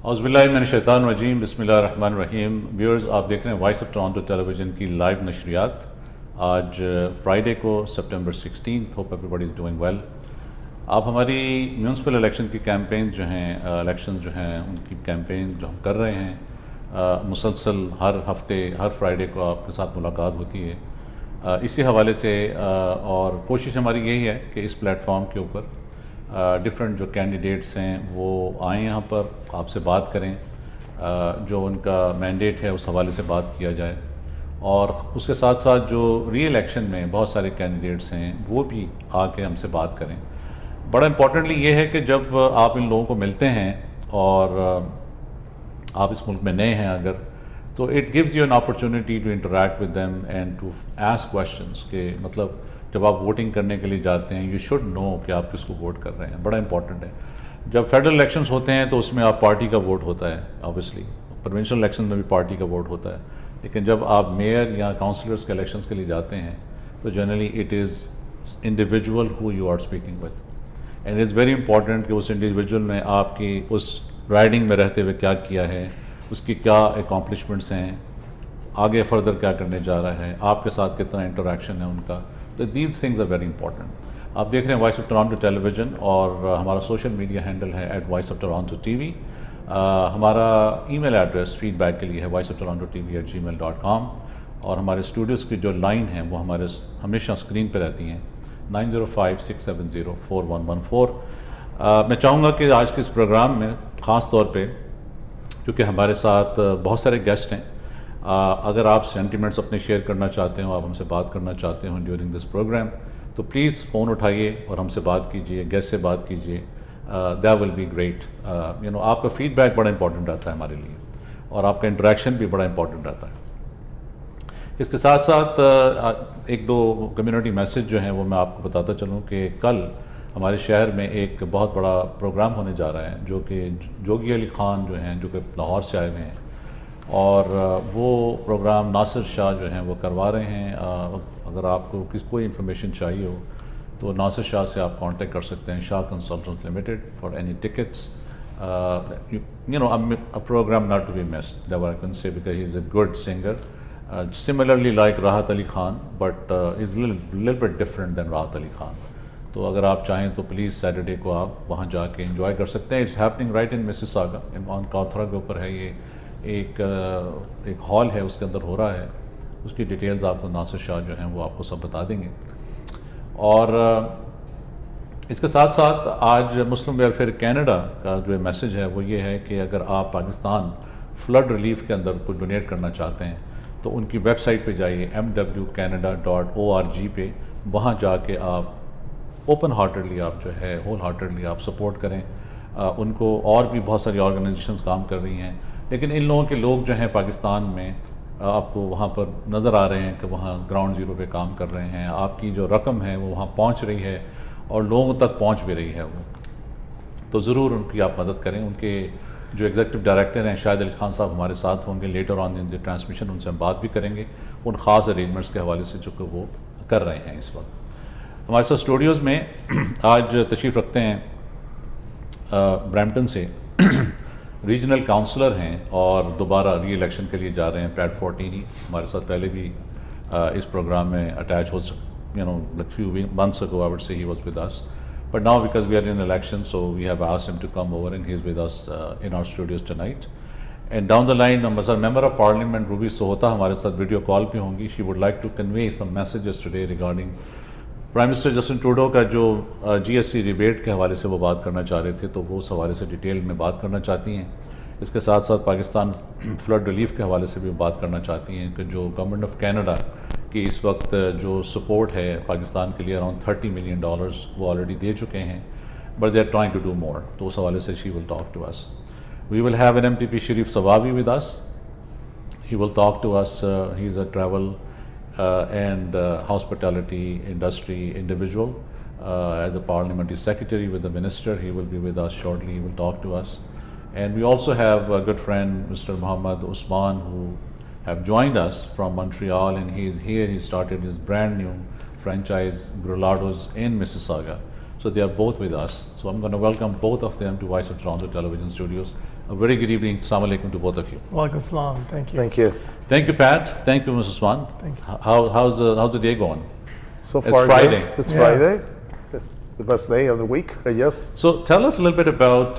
اعوذ باللہ من الشیطان الرجیم، بسم اللہ الرحمن الرحیم۔ ویورز، آپ دیکھ رہے ہیں voice of Toronto television کی لائیو نشریات۔ آج فرائیڈے کو September 16۔ Hope everybody is doing well. آپ ہماری میونسپل الیکشن کی کیمپین جو ہیں، الیکشن جو ہیں ان کی کیمپین جو ہم کر رہے ہیں، مسلسل ہر ہفتے ہر فرائیڈے کو آپ کے ساتھ ملاقات ہوتی ہے۔ اسی حوالے سے اور کوشش ہماری یہی ہے کہ اس پلیٹ فارم کے اوپر ڈفرینٹ جو کینڈیڈیٹس ہیں وہ آئیں، یہاں پر آپ سے بات کریں، جو ان کا مینڈیٹ ہے اس حوالے سے بات کیا جائے، اور اس کے ساتھ ساتھ جو ری الیکشن میں بہت سارے کینڈیڈیٹس ہیں وہ بھی آ کے ہم سے بات کریں۔ بڑا امپورٹنٹلی یہ ہے کہ جب آپ ان لوگوں کو ملتے ہیں اور آپ اس ملک میں نئے ہیں اگر، تو it gives you an opportunity to interact with them and to ask questions, کہ مطلب جب آپ ووٹنگ کرنے کے لیے جاتے ہیں یو شوڈ نو کہ آپ کس کو ووٹ کر رہے ہیں۔ بڑا امپورٹنٹ ہے۔ جب فیڈرل الیکشنز ہوتے ہیں تو اس میں آپ پارٹی کا ووٹ ہوتا ہے، آبویسلی پروونشل الیکشن میں بھی پارٹی کا ووٹ ہوتا ہے، لیکن جب آپ میئر یا کاؤنسلرس کے الیکشنز کے لیے جاتے ہیں تو generally it is individual who you are speaking with, and it's very important کہ اس انڈیویجول نے آپ کی اس رائڈنگ میں رہتے ہوئے کیا کیا ہے، اس کی کیا اکامپلشمنٹس ہیں، آگے فردر کیا کرنے جا رہا ہے، آپ کے ساتھ کتنا انٹریکشن ہے ان کا۔ تو these things are very important. آپ دیکھ رہے ہیں voice of Toronto television, اور ہمارا سوشل میڈیا ہینڈل ہے @voiceoftoronto.tv۔ ہمارا email address feedback کے لیے ہے voiceoftorontotv@gmail.com، اور ہمارے اسٹوڈیوز کی جو لائن ہیں وہ ہمارے ہمیشہ اسکرین پہ رہتی ہیں، 9056704114۔ میں چاہوں گا کہ آج کے اس پروگرام میں خاص طور پہ، کیونکہ ہمارے ساتھ بہت سارے گیسٹ ہیں، اگر آپ سینٹیمنٹس اپنے شیئر کرنا چاہتے ہوں، آپ ہم سے بات کرنا چاہتے ہوں ڈیورنگ دس پروگرام، تو پلیز فون اٹھائیے اور ہم سے بات کیجیے، گیسٹ سے بات کیجیے۔ That will be great. آپ کا فیڈ بیک بڑا امپورٹنٹ رہتا ہے ہمارے لیے، اور آپ کا انٹریکشن بھی بڑا امپورٹنٹ رہتا ہے۔ اس کے ساتھ ساتھ ایک دو کمیونٹی میسج جو ہیں وہ میں آپ کو بتاتا چلوں کہ کل ہمارے شہر میں ایک بہت بڑا پروگرام ہونے جا رہا ہے، جو کہ جوگی علی خان جو ہیں، جو کہ لاہور سے آئے ہوئے ہیں، اور وہ پروگرام ناصر شاہ جو ہیں وہ کروا رہے ہیں۔ اگر آپ کو کوئی انفارمیشن چاہیے ہو تو ناصر شاہ سے آپ کانٹیکٹ کر سکتے ہیں، Shah consultants limited, for any tickets. a program not to be missed, that what I can say, because he is a good singer, similarly like Rahat Ali Khan, but is a little bit different than Rahat Ali Khan. تو اگر آپ چاہیں تو please Saturday کو آپ وہاں جا کے انجوائے کر سکتے ہیں۔ It's happening right in Mississauga, on کاتھرا کے اوپر ہے یہ، ایک ہال ہے، اس کے اندر ہو رہا ہے۔ اس کی ڈیٹیلز آپ کو ناصر شاہ جو ہیں وہ آپ کو سب بتا دیں گے۔ اور اس کے ساتھ ساتھ آج مسلم ویلفیئر کینیڈا کا جو میسج ہے وہ یہ ہے کہ اگر آپ پاکستان فلڈ ریلیف کے اندر کوئی ڈونیٹ کرنا چاہتے ہیں تو ان کی ویب سائٹ پہ جائیے mwcanada.org پہ، وہاں جا کے آپ اوپن ہارٹڈلی آپ جو ہے ہول ہارٹڈلی آپ سپورٹ کریں ان کو۔ اور بھی بہت ساری آرگنائزیشنز کام کر رہی ہیں، لیکن ان لوگوں کے لوگ جو ہیں پاکستان میں آپ کو وہاں پر نظر آ رہے ہیں کہ وہاں گراؤنڈ زیرو پہ کام کر رہے ہیں۔ آپ کی جو رقم ہے وہ وہاں پہنچ رہی ہے اور لوگوں تک پہنچ بھی رہی ہے وہ، تو ضرور ان کی آپ مدد کریں۔ ان کے جو ایگزیکٹو ڈائریکٹر ہیں شاہد علی خان صاحب ہمارے ساتھ ہوں گے later on in the transmission, ان سے ہم بات بھی کریں گے ان خاص ارینجمنٹس کے حوالے سے جو کہ وہ کر رہے ہیں اس وقت۔ ہمارے ساتھ اسٹوڈیوز میں آج تشریف رکھتے ہیں برمپٹن سے ریجنل کاؤنسلر ہیں اور دوبارہ ری الیکشن کے لیے جا رہے ہیں، پیٹ فورٹینی ہمارے ساتھ پہلے بھی اس پروگرام میں attach who like few months ago I would say he was with us, but now because we are in election so we have asked him to come over and he is with us in our studios tonight. And down the line member of parliament Ruby Sohota ہمارے ساتھ video call پہ ہوں گی۔ she would like to convey some messages today regarding prime minister Justin Trudeau کا جو GST rebate کے حوالے سے وہ بات کرنا چاہ رہے تھے، تو وہ اس حوالے سے ڈیٹیل میں بات کرنا چاہتی ہیں۔ اس کے ساتھ ساتھ پاکستان فلڈ ریلیف کے حوالے سے بھی بات کرنا چاہتی ہیں کہ جو گورنمنٹ آف کینیڈا کی اس وقت جو سپورٹ ہے پاکستان کے لیے اراؤنڈ $30 million وہ آلریڈی دے چکے ہیں، but they are trying to do more, تو اس حوالے سے she will talk to us. We will have an MPP Sharif Sabawy with us, he will talk to us, he is a travel and hospitality industry individual, as a parliamentary secretary with the minister. He will be with us shortly, he will talk to us. And we also have a good friend Mr. Muhammad Usman who have joined us from Montreal, and he is here. He started his brand new franchise Grolados in Mississauga, So they are both with us. So I'm going to welcome both of them to Voice of Toronto Television Studios. A very good evening. Assalamu alaikum to both of you. Walaikum salam. Thank you. Thank you. Thank you, Pat. Thank you, Mrs. Swan. Thank you. How's the day going? So It's far, Friday. good. It's Yeah. Friday, the best day of the week, I guess. So tell us a little bit about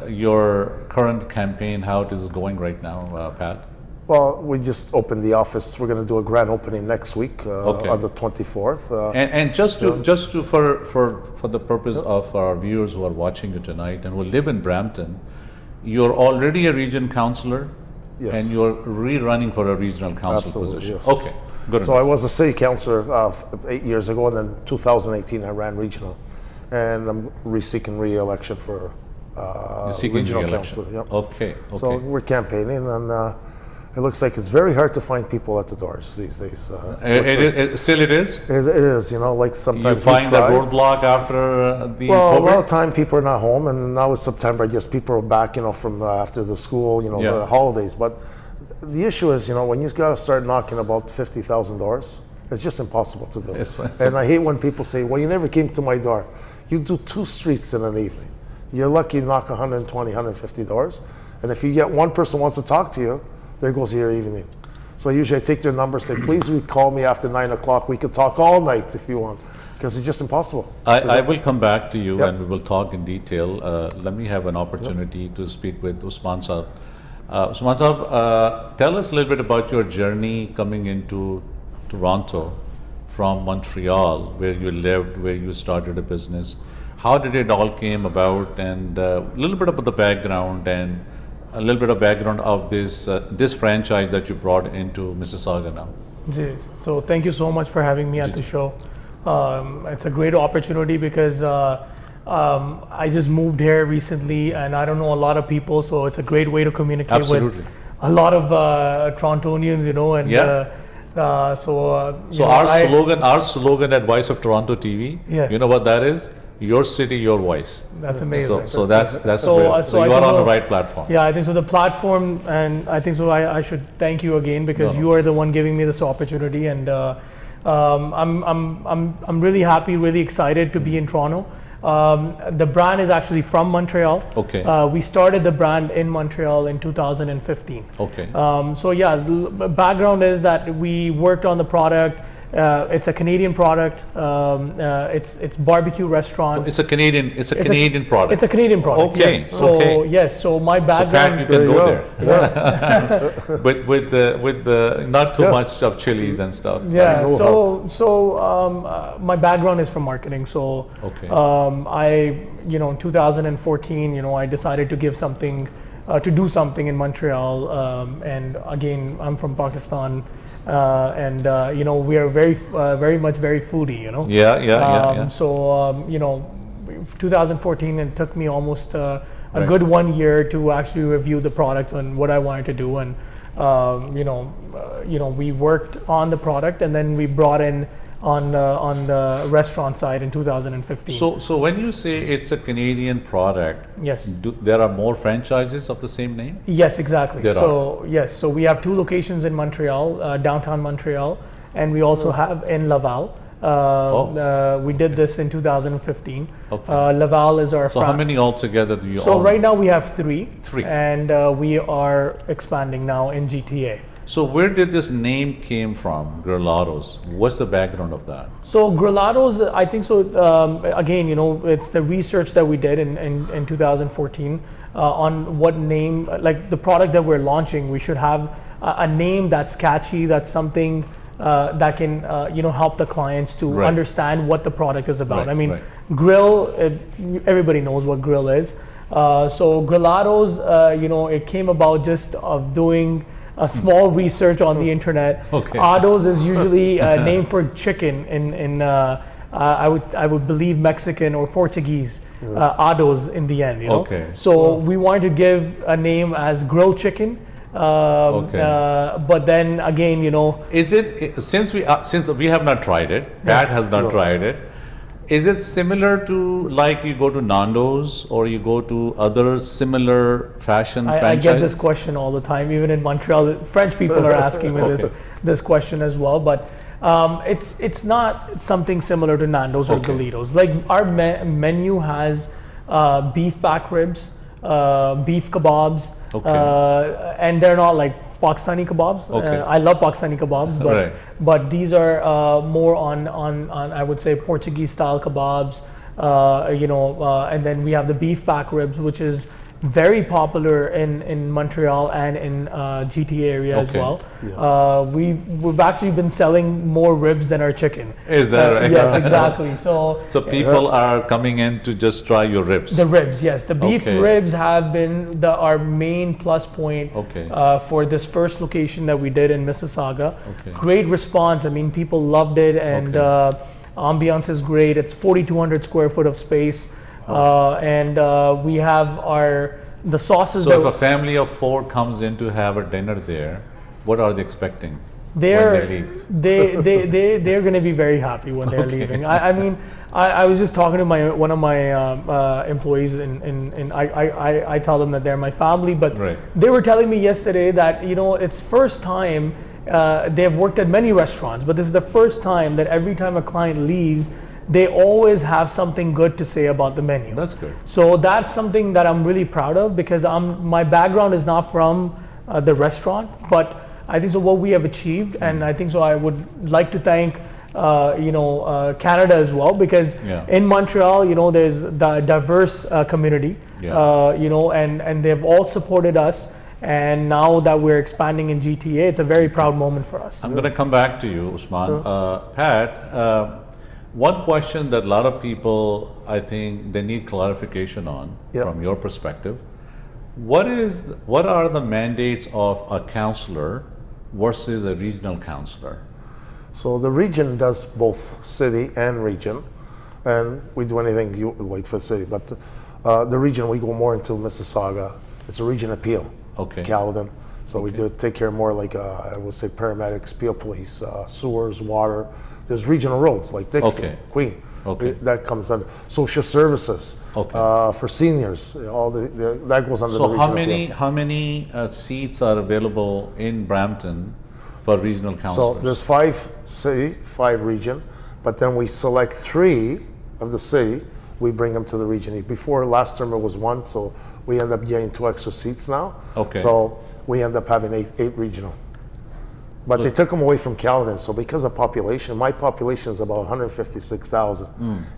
your current campaign, how it is going right now, Pat. Well, we just opened the office. We're going to do a grand opening next week Okay. on the 24th. And just to for the purpose of our viewers who are watching you tonight and who live in Brampton, you're already a region councillor, Yes. and you're rerunning for a regional council Absolutely, position. yes. Okay, good So I enough. was a city councillor 8 years ago, and then 2018 I ran regional, and I'm seeking re-election for You're seeking regional re-election. councillor. Yep. Okay, okay. So we're campaigning, and it looks like it's very hard to find people at the doors these days. Still it is? It is, like You sometimes find we that try. roadblock after the Well, a lot COVID? of time people are not home, and now it's September. I guess people are back, from after the school, Yeah. the holidays. But the issue is, when you got to start knocking about $50,000, it's just impossible to do. It's- And I hate when people say, "Well, you never came to my door." You do 2 streets in an evening. You're lucky to knock $120, $150, and if you get one person wants to talk to you, there goes your evening. So usually I take their number, say, "Please, call me after 9 o'clock. We could talk all night if you want," because it's just impossible. I will come back to you Yep. and we will talk in detail. Let me have an opportunity to speak with Usman Saab. Usman Saab, tell us a little bit about your journey coming into Toronto from Montreal, where you lived, where you started a business. How did it all came about, and a little bit about the background and a little bit of background of this franchise that you brought into Mississauga now. Ji. So thank you so much for having me at the show. It's a great opportunity because I just moved here recently, and I don't know a lot of people, so it's a great way to communicate Absolutely. with a lot of Torontonians, and Yeah. So our slogan at Voice of Toronto TV, Yeah. you know what that is? Your city, your voice. That's amazing. So that's So, great. so So I you are think on the so- right platform. Yeah, I think so. The platform, and I think so. I should thank you again because No. you are the one giving me this opportunity, and I'm really happy, really excited to be in Toronto. The brand is actually from Montreal. Okay. We started the brand in Montreal in 2015. Okay. So yeah, the background is that we worked on the product. It's a Canadian product. It's barbecue restaurant. It's a Canadian product. It's a Canadian product. Okay, Yes. So okay. yes. So my So background. Pat, you can There you go go. there. with the not too Yeah. much of chilies and stuff. Yeah. know So my background is from marketing. So Okay. in 2014, I decided to give something, to do something in Montreal. And again, I'm from Pakistan, and we are very much very foodie. Yeah. So 2014, it took me almost a Right. good 1 year to actually review the product and what I wanted to do, and we worked on the product, and then we brought in on the restaurant side in 2015. So when you say it's a Canadian product, Yes. there are more franchises of the same name? Yes, exactly. There So yes, so we have 2 locations in Montreal, downtown Montreal, and we also have in Laval. We did this in 2015. Okay. Laval is our. So how many altogether do you So own? right now we have 3. 3. And we are expanding now in GTA. So where did this name came from, Grillados? What's the background of that? So Grillados, I think so. Again, it's the research that we did in 2014 on what name, like the product that we're launching. We should have a name that's catchy, that's something that can help the clients to Right. understand what the product is about. Right, I mean, right. grill. Everybody knows what grill is. So Grillados, it came about just of doing a small research on the internet. Okay. Ados is usually a name for chicken in I would believe Mexican or Portuguese. Ados in the end, Okay. So we wanted to give a name as grilled chicken. Okay. But then again, Is it since we have not tried it, Pat has not tried it. Is it similar to like you go to Nando's or you go to other similar fashion I franchises? get this question all the time, even in Montreal. French people are asking me this question as well. But It's not something similar to Nando's or Okay. Galitos. Like our menu has beef back ribs, beef kebabs, Okay. and they're not like Pakistani kebabs. Okay. I love Pakistani kebabs, but Right. these are more on I would say Portuguese style kebabs. And then we have the beef back ribs, which is very popular in Montreal and in GTA area as Okay. well. We've actually been selling more ribs than our chicken. Is that right? Yes, exactly. So So people are coming in to just try your ribs. the ribs, yes, the beef Okay. ribs have been our main plus point Okay. for this first location that we did in Mississauga. Okay. Great response. I mean, people loved it, and ambiance is great. It's 4,200 square foot of space, and we have the sauces. So if a family of 4 comes in to have a dinner there, what are they expecting when they leave? they're going to be very happy when they're Okay. leaving. I mean, I was just talking to one of my employees, and I tell them that they're my family, but Right. they were telling me yesterday that it's first time. They've worked at many restaurants, but this is the first time that every time a client leaves, they always have something good to say about the menu. That's good. So that's something that I'm really proud of, because my background is not from the restaurant, but I think so what we have achieved, and I think so I would like to thank Canada as well, because Yeah. in Montreal, there's the diverse community, Yeah. and they've all supported us. And now that we're expanding in GTA, it's a very proud moment for us. I'm going to come back to you, Usman. Pat, one question that a lot of people, I think, they need clarification on Yep. from your perspective. What are the mandates of a counselor versus a regional counselor? So the region does both city and region, and we do anything you like for the city. But the region, we go more into Mississauga. It's a region appeal. Okay. Caledon. So we do take care more like I would say paramedics, peel police, sewers, water. There's regional roads like Dixon, Okay. Queen. Okay. That comes under social services. Okay. For seniors, all that goes under the So region how many seats are available in Brampton for regional So counselors? there's 5 city, 5 region, but then we select 3 of the city. We bring them to the region. Before last term it was 1, so we end up getting 2 extra seats now. Okay. So we end up having 8 regional. But they took them away from Caledon. So because of population, my population is about 156,000.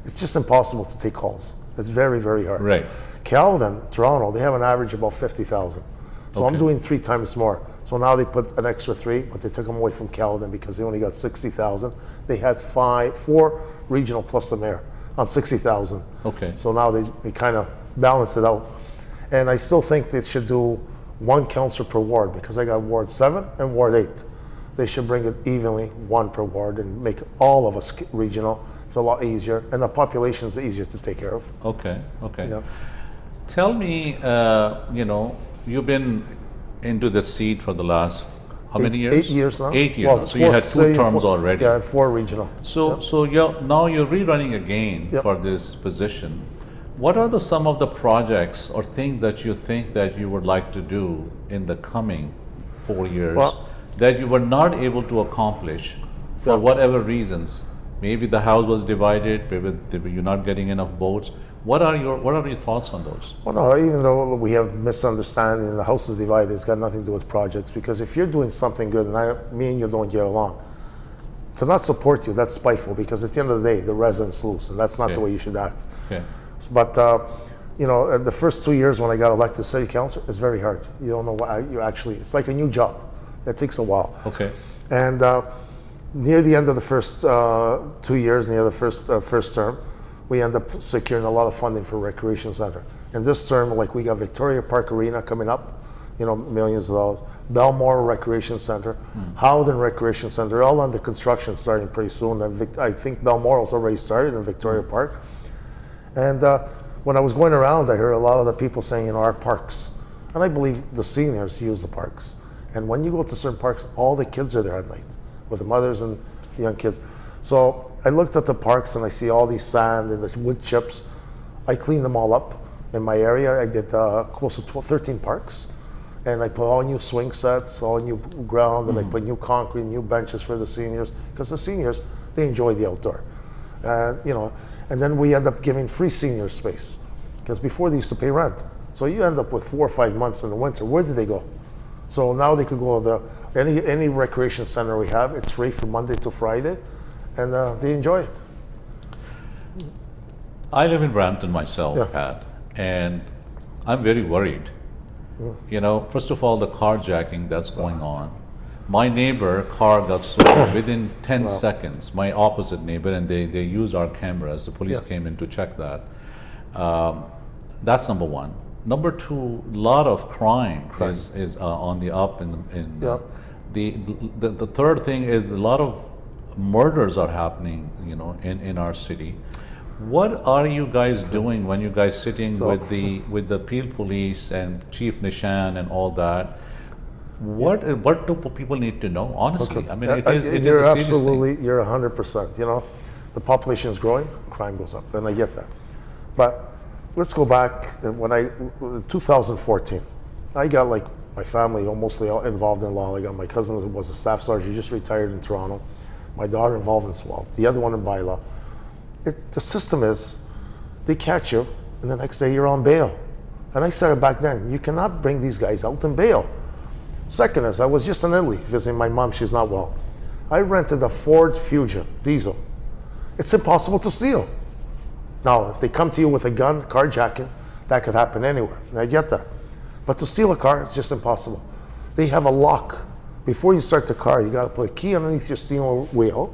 It's just impossible to take calls. It's very, very hard. Right. Caledon, Toronto, they have an average about 50,000. So I'm Okay. doing 3 times more. So now they put an extra 3, but they took them away from Caledon because they only got 60,000. They had 4 regional plus the mayor on 60,000. Okay. So now they kind of balance it out. And I still think they should do 1 councillor per ward, because I got Ward 7 and Ward 8. They should bring it evenly, 1 per ward, and make all of us regional. It's a lot easier, and the population is easier to take care of. Okay. Yeah. Tell me, you've been into the seat for the last how many years? 8 years now. 8 years. Well, So you 4 had 2 city, terms 4 already. Yeah, and 4 regional. So now you're rerunning again Yep. for this position. What are some of the projects or things that you think that you would like to do in the coming 4 years Well- that you were not able to accomplish for Yeah. whatever reasons? Maybe the house was divided, maybe you're not getting enough votes. What are your thoughts on those? Well, no, even though we have misunderstanding and the house is divided, it's got nothing to do with projects. Because if you're doing something good and me and you don't get along, to not support you, that's spiteful. Because at the end of the day, the residents lose, and that's not Okay. the way you should act. Okay. But the first 2 years when I got elected city councilor, it's very hard. You don't know what it's like a new job. It takes a while. Okay. And near the end of the first 2 years, near the first term, we end up securing a lot of funding for recreation center. And this term, like we got Victoria Park Arena coming up, millions of dollars. Belmore Recreation Center, Howden Recreation Center, all under construction starting pretty soon. And I think Belmore was already started in Victoria Park. And when I was going around, I heard a lot of the people saying, our parks. And I believe the seniors use the parks. And when you go to certain parks, all the kids are there at night with the mothers and young kids. So I looked at the parks and I see all these sand and the wood chips. I cleaned them all up in my area. I did close to 13 parks. and I put all new swing sets, all new ground, and I put new concrete, new benches for the seniors, because the seniors, they enjoy the outdoor. And then we end up giving free senior space, because before they used to pay rent. So you end up with 4 or 5 months in the winter. Where do they go? So now they could go to any recreation center we have. It's free from Monday to Friday, and they enjoy it. I live in Brampton myself, Yeah. Pat, and I'm very worried. First of all, the carjacking that's going on. My neighbor car got stolen within 10 seconds, my opposite neighbor, and they used our cameras. The police came in to check that. That's number one. Number two, a lot of crime is on the up. The third thing is a lot of murders are happening, in our city. What are you guys doing when you guys sitting with the Peel Police and Chief Nishan and all that? What do people need to know? Honestly, I mean, it is you're a serious absolutely, thing. you're 100%. The population is growing, crime goes up, and I get that. But let's go back when 2014, I got like my family mostly involved in law. I got my cousin was a staff sergeant, he just retired in Toronto. My daughter involved in SWAT, the other one in bylaw. The system is, they catch you, and the next day you're on bail. And I said it back then, you cannot bring these guys out in bail. Second is, I was just in Italy visiting my mom, she's not well. I rented a Ford Fusion diesel. It's impossible to steal. Now, if they come to you with a gun, carjacking, that could happen anywhere, and I get that. But to steal a car, it's just impossible. They have a lock. Before you start the car, you gotta put a key underneath your steering wheel.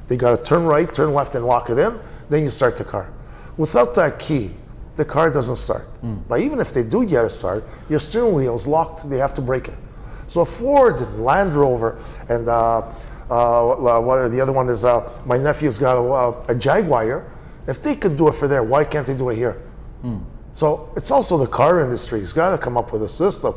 They gotta turn right, turn left, and lock it in, then you start the car. Without that key, the car doesn't start. But even if they do get it started, your steering wheel is locked, they have to break it. So a Ford, Land Rover, and the other one is, my nephew's got a Jaguar. If they could do it for there, why can't they do it here? So it's also the car industry's got to come up with a system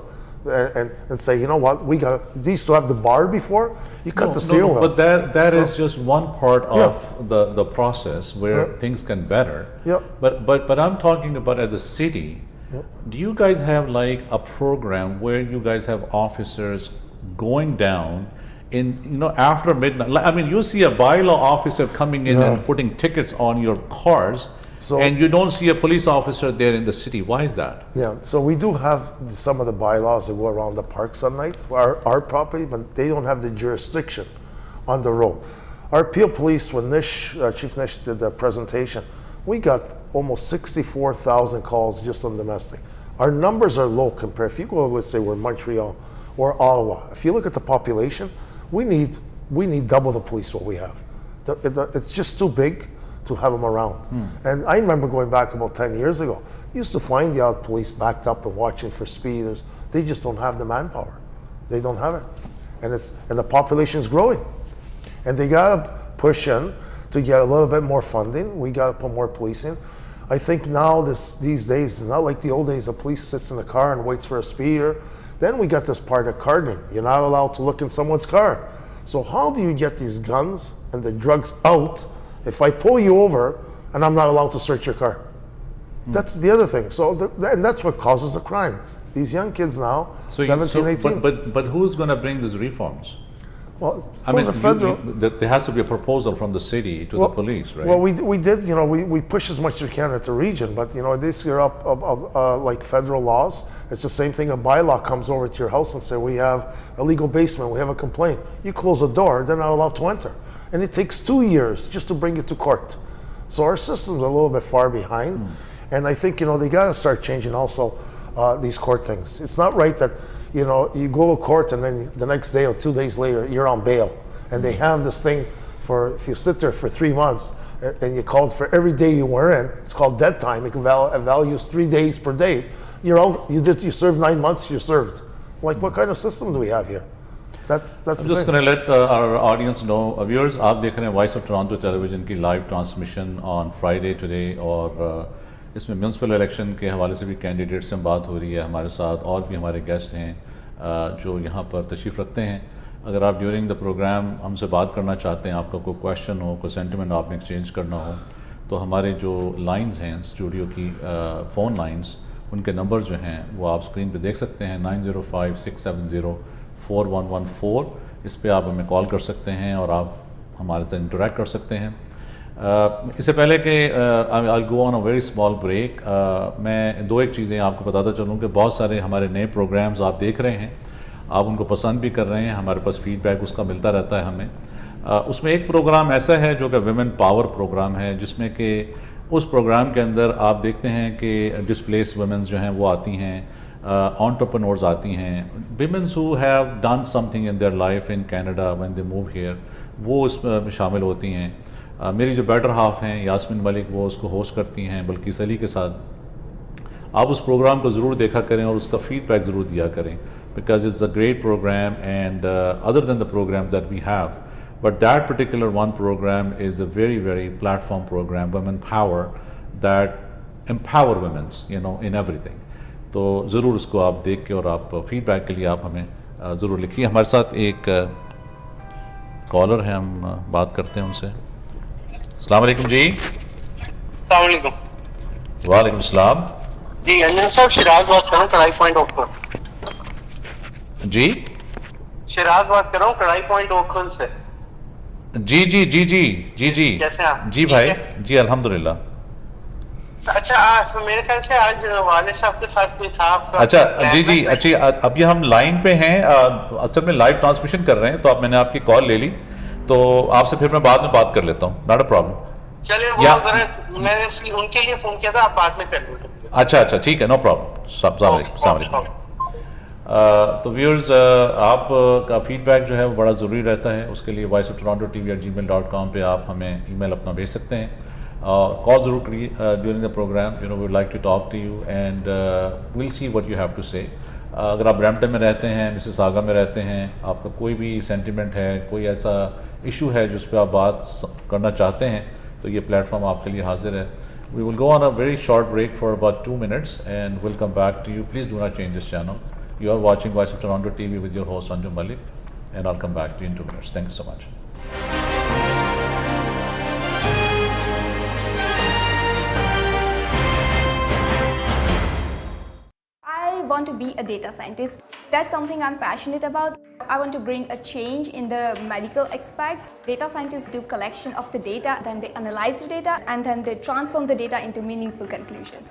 and say, you know what, they used to have the bar before, you cut the steering wheel. But that is just one part of the process where things can better. But I'm talking about as a city, do you guys have like a program where you guys have officers going down in, after midnight? I mean, you see a bylaw officer coming in and putting tickets on your cars, and you don't see a police officer there in the city. Why is that? Yeah, so we do have some of the bylaws that go around the parks at night, our property, but they don't have the jurisdiction on the road. Our Peel Police, when Chief Nish did the presentation, we got almost 64,000 calls just on domestic. Our numbers are low compared, if you go, let's say we're Montreal or Ottawa, if you look at the population, we need double the police what we have. It's just too big to have them around. And I remember going back about 10 years ago, you used to find the out police backed up and watching for speeders. They just don't have the manpower. They don't have it. And the population is growing. And they gotta push in to get a little bit more funding. We gotta put more police in. I think now these days, it's not like the old days, the police sits in the car and waits for a speeder. Then we got this part of cardoning. You're not allowed to look in someone's car. So how do you get these guns and the drugs out if I pull you over and I'm not allowed to search your car? That's the other thing. So and that's what causes the crime. These young kids now, 17, 18. But who's going to bring these reforms? Well, I mean, there has to be a proposal from the city to the police, right? Well, we did, we push as much as we can at the region, but this year up like federal laws, it's the same thing. A bylaw comes over to your house and say, we have a legal basement, we have a complaint. You close the door, they're not allowed to enter. And it takes 2 years just to bring it to court. So our system's a little bit far behind. And I think, they gotta start changing also these court things. It's not right that, you go to court and then the next day or 2 days later, you're on bail. And they have this thing if you sit there for 3 months and you called for every day you were in, it's called dead time. It values 3 days per day. You're out, you served 9 months, you're served. Like, what kind of system do we have here? That's I'm just going to let our audience know, viewers, आप देख रहे हैं voice of Toronto television की live transmission on Friday today, और इसमें municipal election के हवाले से भी कैंडिडेट से बात हो रही है हमारे साथ, और भी हमारे गेस्ट हैं जो यहाँ पर तशरीफ़ रखते हैं. अगर आप ड्यूरिंग द प्रोग्राम हमसे बात करना चाहते हैं, आपका कोई क्वेश्चन हो, कोई सेंटिमेंट आपने एक्सचेंज करना हो, तो हमारे जो लाइंस हैं स्टूडियो की फ़ोन लाइंस, उनके नंबर जो हैं वो आप स्क्रीन पे देख सकते हैं, 9056704114। इस पे आप हमें कॉल कर सकते हैं और आप हमारे साथ इंटरेक्ट कर सकते हैं। इससे पहले कि I go on a very small break, मैं दो एक चीज़ें आपको बताता चलूँ कि बहुत सारे हमारे नए प्रोग्राम्स आप देख रहे हैं, आप उनको पसंद भी कर रहे हैं, हमारे पास फीडबैक उसका मिलता रहता है हमें। उसमें एक प्रोग्राम ऐसा है जो कि विमेन पावर प्रोग्राम है, जिसमें कि उस प्रोग्राम के अंदर आप देखते हैं कि डिस्प्लेस वुमेन्स जो हैं वो आती हैं, एंटरप्रेन्योर्स आती हैं, women's who have done something in their life in Canada when they move here, वो इसमें शामिल होती हैं। मेरी जो बेटर हाफ हैं यास्मीन मलिक, वो उसको होस्ट करती हैं बल्किस अली के साथ। आप उस प्रोग्राम को ज़रूर देखा करें और उसका फीडबैक ज़रूर दिया करें, because it's a great program and other than the programs that we have, but that particular one program is a very, very platform program, women power, that empower women, you know, in everything. तो ज़रूर उसको आप देख के और आप feedback के लिए आप हमें ज़रूर लिखिए। हमारे साथ एक कॉलर है, हम बात करते हैं उनसे। अस्सलाम वालेकुम जी। अस्सलाम वालेकुम। वालेकुम सलाम जी, अंजम साहब, शिराज बात कर रहा हूँ कढ़ाई पॉइंट ओखल। जी, शिराज बात कर रहा हूँ कढ़ाई पॉइंट ओखल से। जी जी जी जी जी जी कैसे हैं आप? जी भाई, जी अल्हम्दुलिल्लाह। अच्छा, मेरे ख्याल से आज वाले साहब के साथ कोई था आपका। अच्छा जी जी, अच्छी अभी हम लाइन पे हैं, असल में लाइव ट्रांसमिशन कर रहे हैं, तो अब मैंने आपकी कॉल ले ली, तो आपसे फिर मैं बाद में बात कर लेता हूँ, नॉट अ प्रॉब्लम। चलिए, वो मैंने उनके लिए फोन किया था, आप बाद में कर लीजिए। अच्छा अच्छा, ठीक है, नो प्रॉब्लम। तो व्यूअर्स, आपका फीडबैक जो है वो बड़ा ज़रूरी रहता है, उसके लिए voiceoftoronto@gmail.com पे आप हमें ईमेल अपना भेज सकते हैं, कॉल ज़रूर करिए during the program. You know, we would like to talk to you and will see what you have to say. अगर आप ब्रैम्पटन में रहते हैं, मिसिसागा में रहते हैं, आपका कोई भी सेंटिमेंट है, कोई ऐसा इशू है जिस पर आप बात करना चाहते हैं, तो ये प्लेटफॉर्म आपके लिए हाजिर है। We will go on a very short break for about 2 minutes and we'll come back to you. Please do not change this channel. You are watching Voice of Toronto TV with your host Anjum Malik, and I'll come back to you in 2 minutes. Thank you so much. I want to be a data scientist. That's something I'm passionate about. I want to bring a change in the medical aspects. Data scientists do collection of the data, then they analyze the data, and then they transform the data into meaningful conclusions.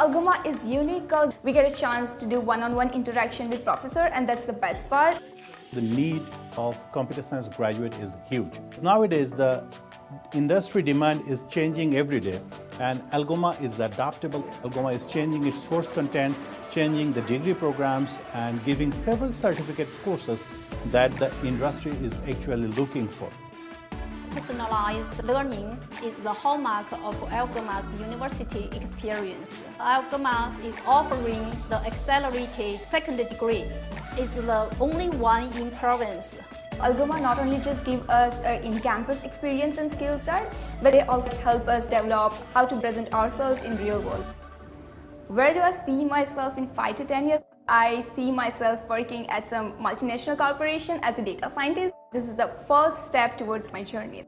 Algoma is unique because we get a chance to do one-on-one interaction with professor, and that's the best part. The need of computer science graduate is huge. Nowadays, the industry demand is changing every day, and Algoma is adaptable. Algoma is changing its course content, changing the degree programs, and giving several certificate courses that the industry is actually looking for. Personalized learning is the hallmark of Algoma's university experience. Algoma is offering the accelerated second degree. It's the only one in province. Algoma not only just give us an in-campus experience and skill set, but they also help us develop how to present ourselves in real world. Where do I see myself in 5 to 10 years? I see myself working at some multinational corporation as a data scientist. This is the first step towards my journey.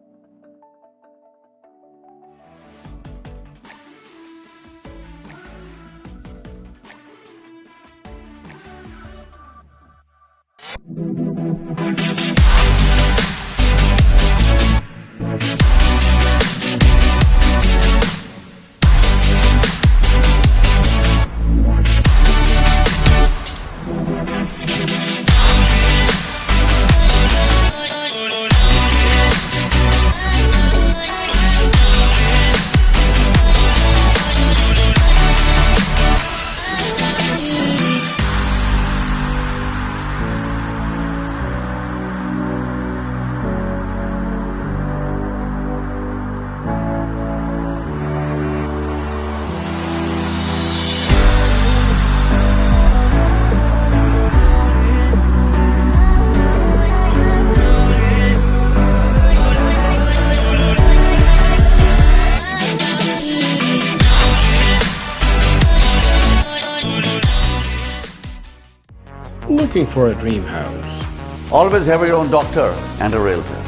Looking for a dream house? Always have your own doctor and a realtor.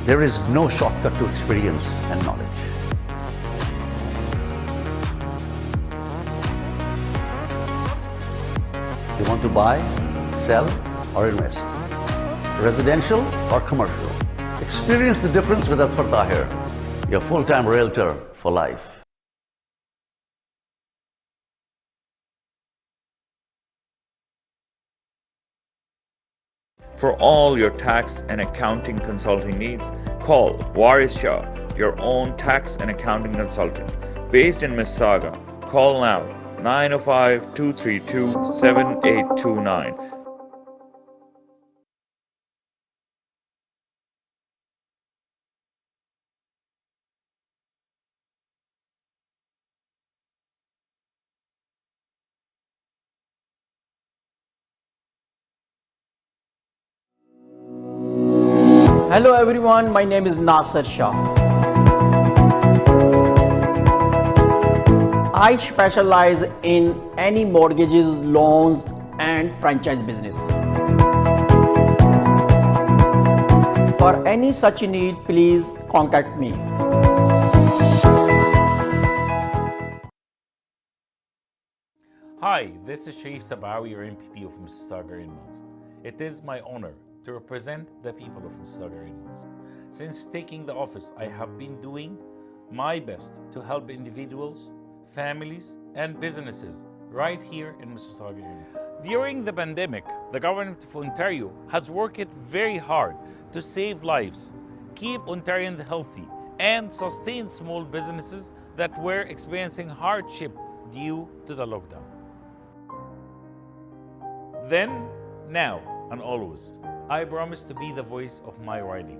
There is no shortcut to experience and knowledge. You want to buy, sell, or invest? Residential or commercial? Experience the difference with Asfar Tahir, your full-time realtor for life. For all your tax and accounting consulting needs, call Waris Shah, your own tax and accounting consultant. Based in Mississauga, call now 905-232-7829. Hello everyone, my name is Nasser Shah. I specialize in any mortgages, loans and franchise business. For any such need, please contact me. Hi, this is Sharif Sabawi, your MPP of Mississauga Inlands. It is my honor to represent the people of Mississauga Inlands. Since taking the office, I have been doing my best to help individuals, families, and businesses right here in Mississauga Inlands. During the pandemic, the government of Ontario has worked very hard to save lives, keep Ontarians healthy, and sustain small businesses that were experiencing hardship due to the lockdown. Then, now, and always, I promise to be the voice of my riding.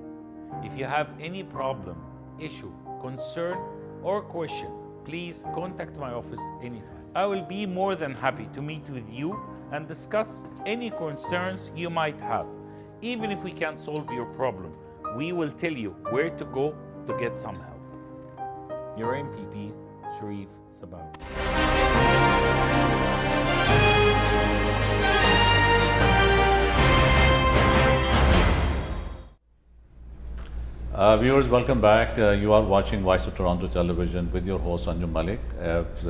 If you have any problem, issue, concern, or question, please contact my office anytime. I will be more than happy to meet with you and discuss any concerns you might have. Even if we can't solve your problem, we will tell you where to go to get some help. Your MPP, Sharif Sabawi. Viewers, welcome back. You are watching Voice of Toronto Television with your host Anjum Malik,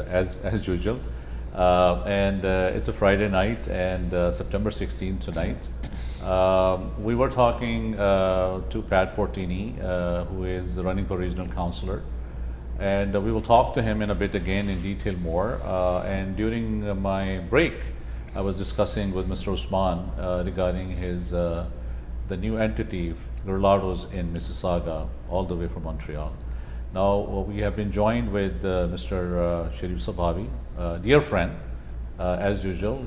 as usual. It's a Friday night and September 16th tonight. We were talking to Pat Fortini, who is running for regional councillor, and we will talk to him in a bit again in detail more. And during my break, I was discussing with Mr. Usman regarding his the new entity, Gerlardo's in Mississauga, all the way from Montreal. Now we have been joined with Mr. Sharif Sabawi, dear friend, as usual,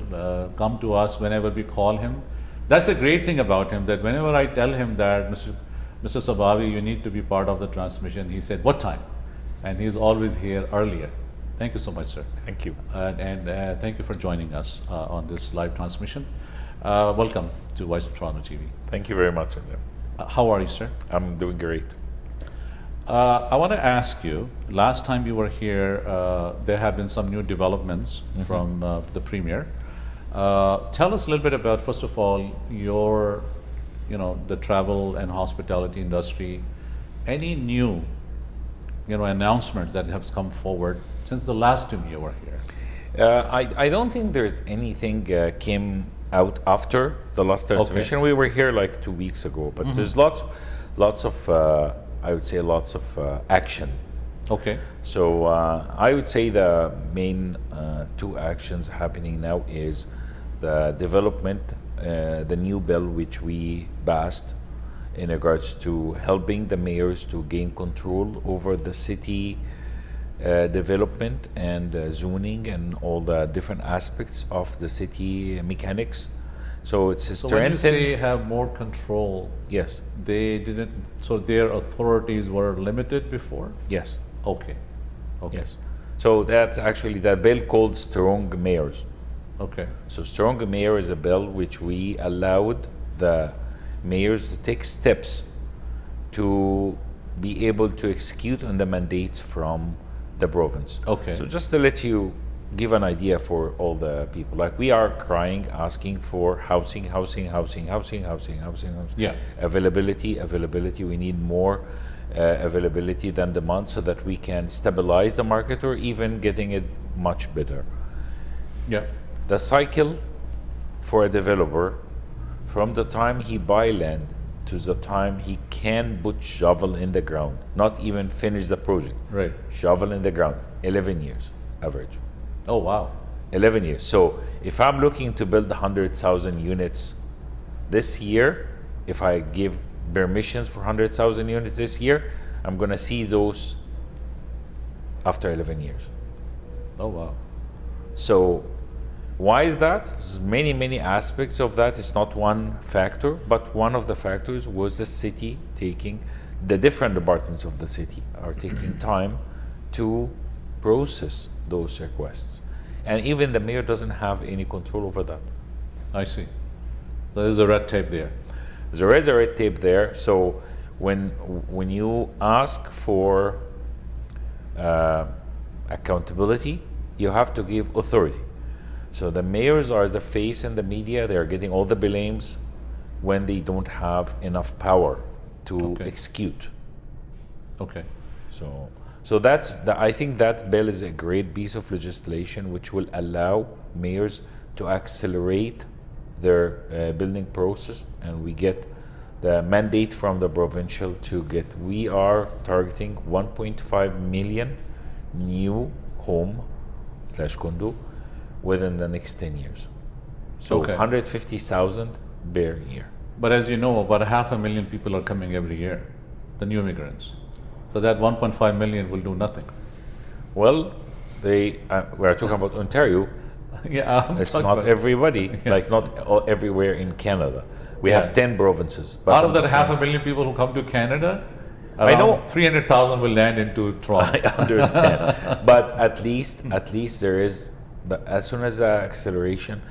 come to us whenever we call him. That's a great thing about him, that whenever I tell him that, Mr. Sabawi, you need to be part of the transmission, he said, what time? And he's always here earlier. Thank you so much, sir. Thank you. And thank you for joining us on this live transmission. Welcome to Voice of Toronto TV. Thank you very much, Anjum. How are you, sir? I'm doing great. I want to ask you, last time you were here, there have been some new developments from the Premier. Tell us a little bit about, first of all, your, the travel and hospitality industry. Any new, announcements that have come forward since the last time you were here? I don't think there's anything came out after the last transmission. Okay. We were here like 2 weeks ago, but there's lots of I would say lots of action. Okay. So I would say the main two actions happening now is the development, the new bill which we passed in regards to helping the mayors to gain control over the city development and zoning and all the different aspects of the city mechanics. So it's a strength. When you say have more control, yes, they didn't. So their authorities were limited before. Yes. Okay. Okay. Yes. So that's actually the bill called Strong Mayors. Okay. So Strong Mayor is a bill which we allowed the mayors to take steps to be able to execute on the mandates from the province. Okay. So just to let you give an idea for all the people, like we are crying, asking for housing. Yeah. Availability. We need more availability than demand so that we can stabilize the market or even getting it much better. Yeah. The cycle for a developer from the time he buy land to the time he can put shovel in the ground, not even finish the project. Right. Shovel in the ground, 11 years average. Oh, wow. 11 years. So if I'm looking to build 100,000 units this year, if I give permissions for 100,000 units this year, I'm going to see those after 11 years. Oh, wow. So why is that? There's many aspects of that. It's not one factor, but one of the factors was the city taking, the different departments of the city are taking time to process those requests. And even the mayor doesn't have any control over that. I see. So there's a red tape there. There is a red tape there. So when you ask for accountability, you have to give authority. So the mayors are the face in the media. They are getting all the blames when they don't have enough power to execute. Okay. So I think that bill is a great piece of legislation which will allow mayors to accelerate their building process, and we get the mandate from the provincial to get. We are targeting 1.5 million new home/condo within the next 10 years. So 150,000 per year. But as you know, about 500,000 people are coming every year, the new immigrants. So that 1.5 million will do nothing. Well, we are talking about Ontario. Yeah, it's not everybody, like not everywhere in Canada. We have 10 provinces. But out of that 500,000 people who come to Canada, I know 300,000 will land into Toronto. I understand, but at least there is. As soon as the acceleration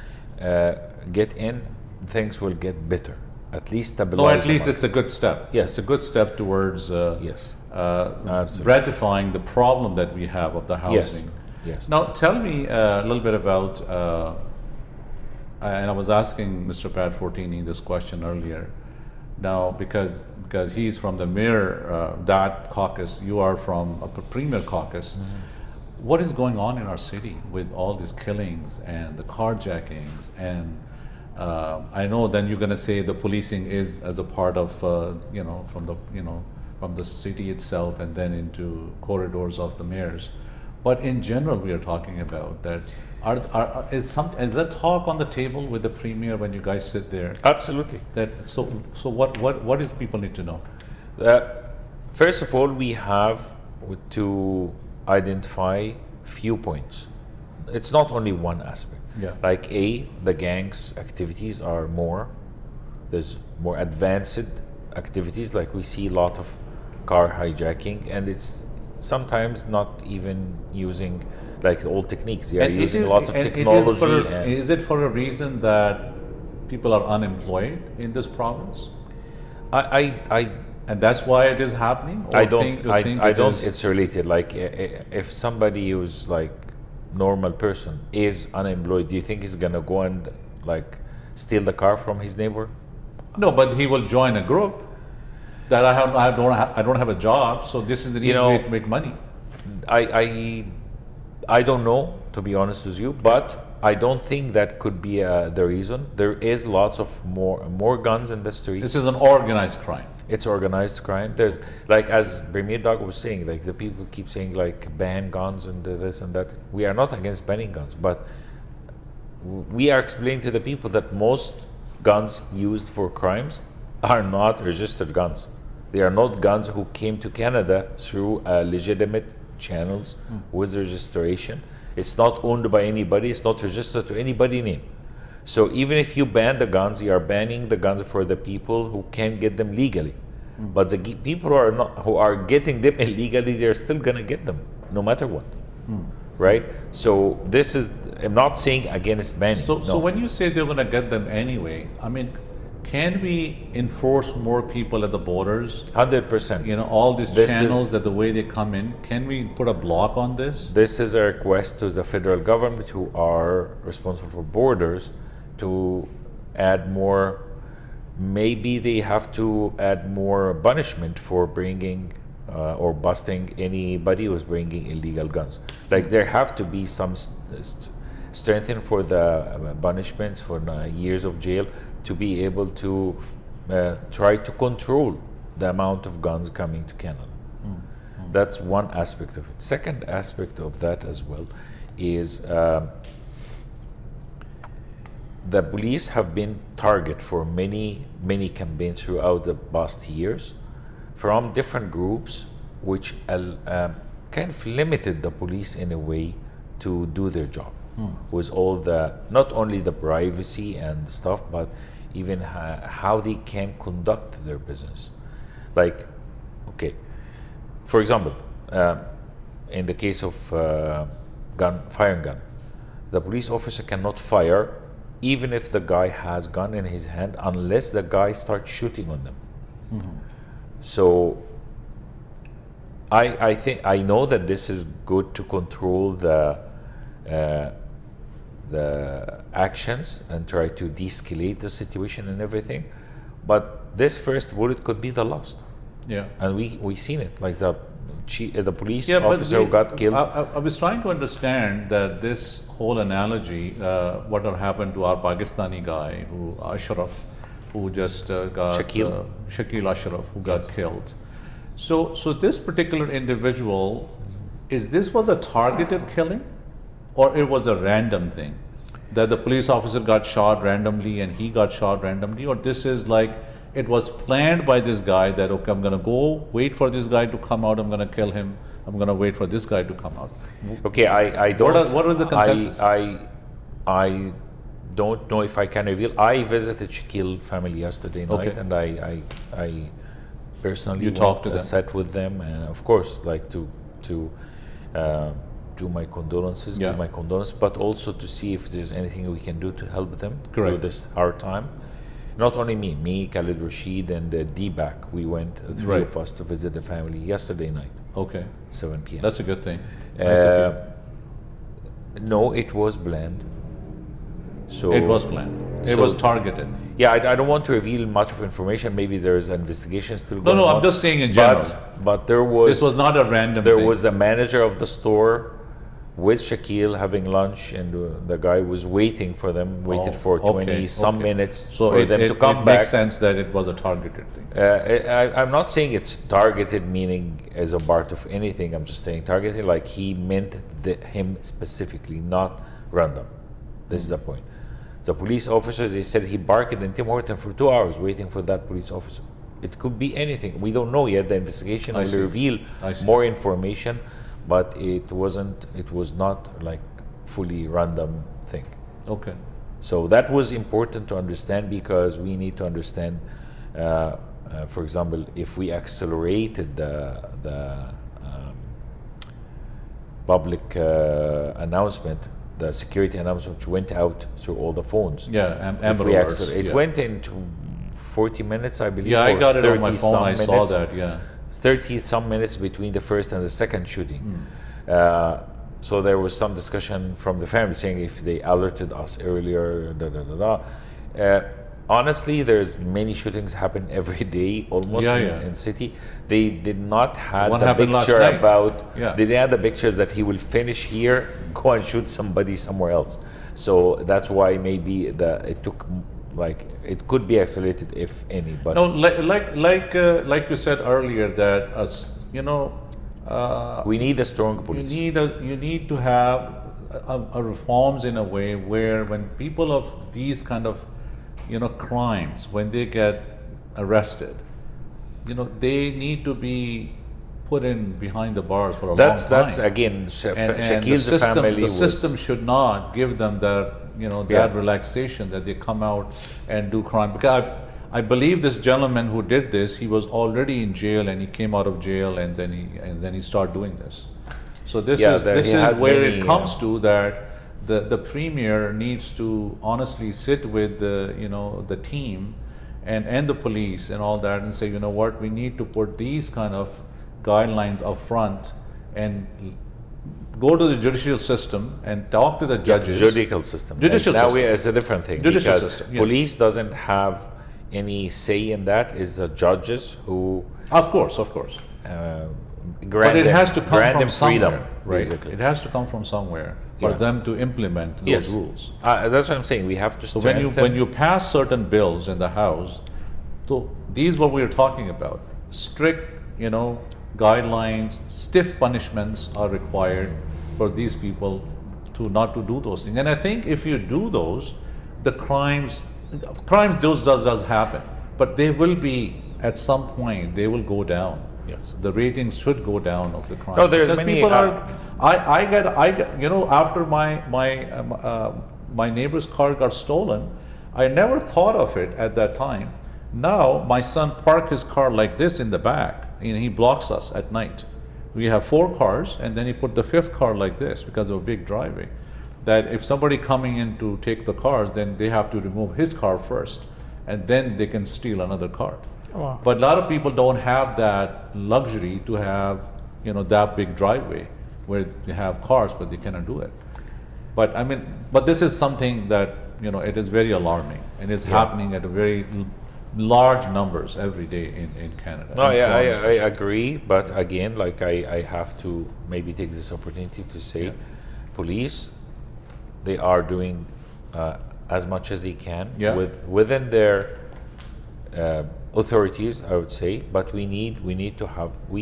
get in, things will get better. At least stabilize. No, at least it's a good step. Yes, it's a good step towards absolutely. the problem that we have of the housing. Yes. Now, tell me a little bit about. And I was asking Mr. Pat Fortini this question earlier. Now, because he's from the mayor that caucus, you are from a premier caucus. Mm-hmm. What is going on in our city with all these killings and the carjackings? And I know then you're going to say the policing is as a part of from the city itself and then into corridors of the mayors. But in general, we are talking about that. Is there talk on the table with the premier when you guys sit there? Absolutely. So what is people need to know? First of all, we have to identify few points. It's not only one aspect. Yeah. Like the gangs activities are more. There's more advanced activities. Like we see a lot of car hijacking, and it's sometimes not even using like the old techniques. They are using lots of technology. Is it for a reason that people are unemployed in this province? And that's why it is happening? Or it's related. Like if somebody who's like normal person is unemployed, do you think he's gonna go and like steal the car from his neighbor? No, but he will join a group that I don't have a job, so this is an easy way to make money. I don't know, to be honest with you, but I don't think that could be the reason. There is lots of more guns in the streets. This is an organized crime. It's organized crime. There's like, as Premier Doug was saying, like the people keep saying like ban guns and this and that. We are not against banning guns, but we are explaining to the people that most guns used for crimes are not registered guns. They are not guns who came to Canada through legitimate channels with registration. It's not owned by anybody. It's not registered to anybody's name. So even if you ban the guns, you are banning the guns for the people who can get them legally. But the people who are getting them illegally, they're still gonna get them, no matter what, right? So this is, I'm not saying against banning. So when you say they're gonna get them anyway, I mean, can we enforce more people at the borders? 100%. You know, all these channels that the way they come in, can we put a block on this? This is a request to the federal government who are responsible for borders to add more. Maybe they have to add more punishment for bringing or busting anybody who's bringing illegal guns. Like there have to be some strengthen for the punishments for years of jail to be able to try to control the amount of guns coming to Canada. That's one aspect of it. Second aspect of that as well is the police have been target for many campaigns throughout the past years from different groups, which kind of limited the police in a way to do their job with all the, not only the privacy and stuff, but even how they can conduct their business. Like, okay, for example, in the case of firing gun, the police officer cannot fire even if the guy has gun in his hand unless the guy starts shooting on them. So I think, I know that this is good to control the actions and try to de-escalate the situation and everything, but this first bullet could be the last. Yeah. And we seen it, like the police officer who got killed. I was trying to understand that this whole analogy, what had happened to our Pakistani guy, who Ashraf, who just got Shakil Ashraf, who got killed. So this particular individual, this was a targeted killing, or it was a random thing that the police officer got shot randomly and he got shot randomly, or this is like it was planned by this guy that, okay, I'm going to go wait for this guy to come out, I'm going to kill him, I'm going to wait for this guy to come out. Okay, I don't. What was the consensus? I don't know if I can reveal. I visited Shakil family yesterday night, and I personally talked to them, sat with them, and of course, like to do my condolences, give my condolences, but also to see if there's anything we can do to help them through this hard time. Not only me, Khalid Rashid and D-Back, we went, three of us, to visit the family yesterday night. Okay. 7 p.m. That's a good thing. No, it was planned. So it was planned. It was targeted. Yeah, I don't want to reveal much of information. Maybe there's investigations still going on. No, I'm just saying in general. But there was... This was not a random thing. There was a manager of the store with Shakil having lunch, and the guy was waiting for them, waited for 20-some minutes for them to come back. It makes sense that it was a targeted thing. I'm not saying it's targeted, meaning as a part of anything. I'm just saying targeted, like he meant him specifically, not random. This is the point. The police officers, they said he barked in Tim Horton for 2 hours waiting for that police officer. It could be anything. We don't know yet. The investigation will reveal more information, but it was not like fully random thing. Okay. So that was important to understand, because we need to understand, for example, if we accelerated the public announcement, the security announcement, which went out through all the phones. Yeah, it went into 40 minutes, I believe. Yeah, I got it on my phone. I saw that. Yeah, 30-some minutes between the first and the second shooting. So there was some discussion from the family saying if they alerted us earlier. Honestly, there's many shootings happen every day, almost in city. They did not have the picture about. They didn't have the pictures that he will finish here, go and shoot somebody somewhere else. So that's why maybe it took, like, it could be accelerated if any. But no, like you said earlier, that we need a strong police. You need to have a reforms in a way where when people of these kind of crimes, when they get arrested, they need to be put in behind the bars for a long time. That's again, Shakil's family. The system should not give them that, that relaxation that they come out and do crime. Because I believe this gentleman who did this, he was already in jail, and he came out of jail, and then he started doing this. So this is where it comes to that. The premier needs to honestly sit with the team and the police and all that, and say, you know what, we need to put these kind of guidelines up front and go to the judicial system and talk to the judges. Judicial system. It's a different thing. Judicial system. Police doesn't have any say in that. It's the judges who. Of course. but it has to come from freedom, somewhere, right? basically. It has to come from somewhere for them to implement those rules. That's what I'm saying. We have to. So when you pass certain bills in the House, so these what we are talking about. Strict, guidelines, stiff punishments are required for these people to not to do those things. And I think if you do those, the crimes does happen, but they will be at some point they will go down. Yes, the ratings should go down of the crime. No, there's many. People I get after my neighbor's car got stolen, I never thought of it at that time. Now my son parked his car like this in the back, and he blocks us at night. We have 4 cars, and then he put the 5th car like this because of a big driveway. That if somebody coming in to take the cars, then they have to remove his car first, and then they can steal another car. Wow. But a lot of people don't have that luxury to have, that big driveway where they have cars, but they cannot do it. But but this is something that, it is very alarming, and it's happening at a very large numbers every day in Canada. No, I agree, but again, like I have to maybe take this opportunity to say, police, they are doing as much as they can within their authorities, I would say, but we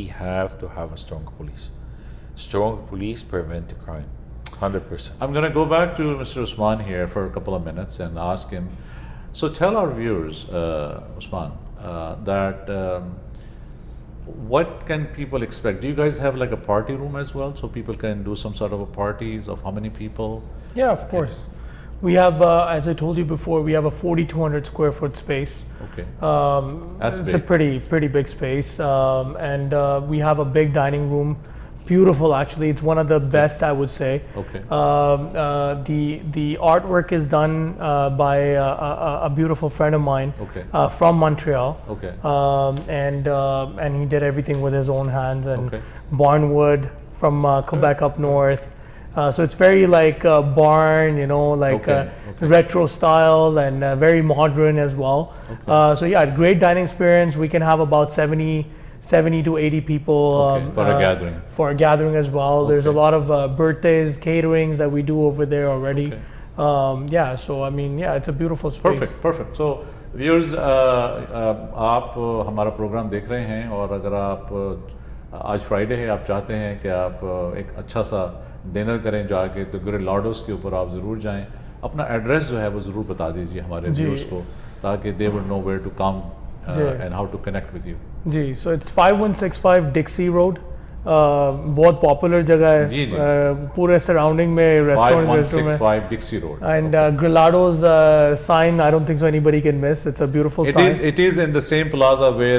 have to have a strong police. Strong police prevent the crime, 100%. I'm going to go back to Mr. Usman here for a couple of minutes and ask him. So tell our viewers, Usman, that what can people expect? Do you guys have like a party room as well, so people can do some sort of a parties of how many people? Yeah, of course. We have, as I told you before, we have a 4,200 square foot space. Okay. It's big. A pretty big space, and we have a big dining room. Beautiful, actually. It's one of the best, I would say. Okay. The artwork is done by a beautiful friend of mine from Montreal. Okay. And he did everything with his own hands, and barnwood from Quebec up north. So it's very like barn, retro style, and very modern as well. So yeah, great dining experience. We can have about 70 to 80 people for a gathering. For a gathering as well. There's a lot of birthdays, caterings that we do over there already. Yeah, so it's a beautiful space. Perfect. So viewers, आप हमारा programme देख रहे हैं, और अगर आप आज Friday है, आप चाहते हैं कि आप एक अच्छा सा डिनर करें जाके, तो ग्रिलाडोस के ऊपर आप ज़रूर जाएं. अपना एड्रेस जो है वो ज़रूर बता दीजिए हमारे व्यूअर्स को, ताकि they would know where to come and how to connect with you. जी, so it's 5165 Dixie Road. बहुत पॉपुलर जगह है, पूरे सराउंडिंग में restaurant 5165 Dixie Road. And Grilado's sign, I don't think so anybody can miss. It's a beautiful sign. It is in the same plaza where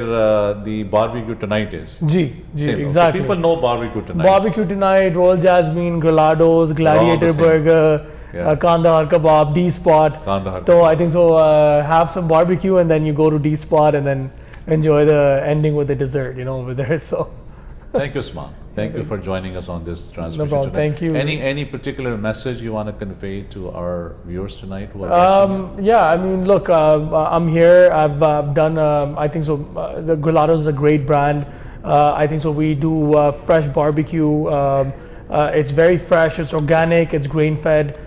the barbecue tonight is. जी, exactly. So people know barbecue tonight. Barbecue tonight, Royal Jasmine, Grilado's, Gladiator Burger, Kandahar Kebab, D Spot. So I think so. Have some barbecue and then you go to D Spot and then enjoy the ending with the dessert, over there. So. Thank you, Usman. Thank you for joining us on this transmission. No problem. Tonight. Thank you. Any particular message you want to convey to our viewers tonight who are watching? Yeah, look, I'm here. I've done. I think so. The Grilado's is a great brand. I think so. We do fresh barbecue. It's very fresh. It's organic. It's grain fed.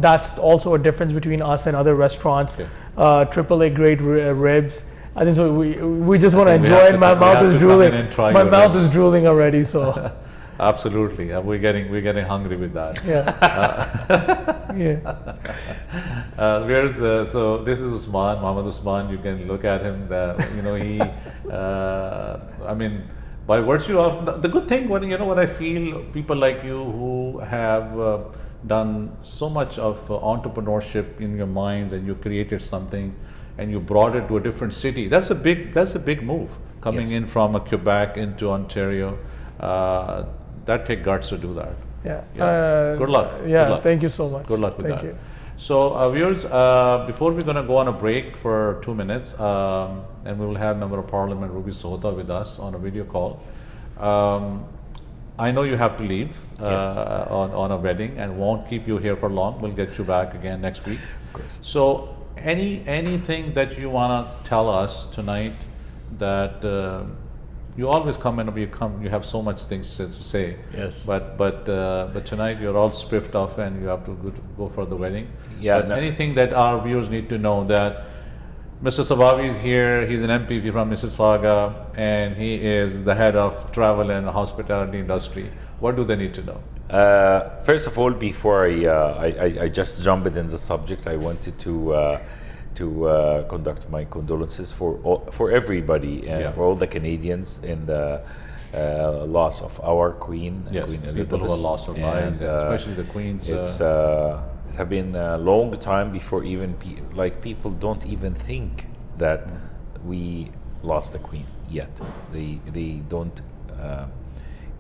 That's also a difference between us and other restaurants. AAA grade ribs. I think so. We just want to enjoy it. My mouth is drooling. My mouth is drooling already. So. Absolutely, we're getting hungry with that. So this is Usman, Mohammed Usman. You can look at him. He. By virtue of the good thing, what I feel, people like you who have done so much of entrepreneurship in your minds, and you created something, and you brought it to a different city. That's a big move, coming in from Quebec into Ontario. That takes guts to do that. Good luck. Good luck. Thank you so much. Good luck with that. Thank you. So viewers, before we're going to go on a break for 2 minutes, and we will have Member of Parliament Ruby Sohota with us on a video call. I know you have to leave on a wedding, and won't keep you here for long. We'll get you back again next week. Of course. So anything that you want to tell us tonight that You always come and you have so much things to say. Yes. But tonight you're all spiffed off and you have to go for the wedding. Yeah. But anything that our viewers need to know, that Mr. Sabavi is here. He's an MPP from Mississauga, and he is the head of travel and hospitality industry. What do they need to know? First of all, before I just jump in the subject, I wanted to conduct my condolences for everybody, for all the Canadians in the loss of our Queen, Yes, Queen people Elizabeth. who have lost their lives, especially the Queen's. It has been a long time before even people don't even think that we lost the Queen yet. They don't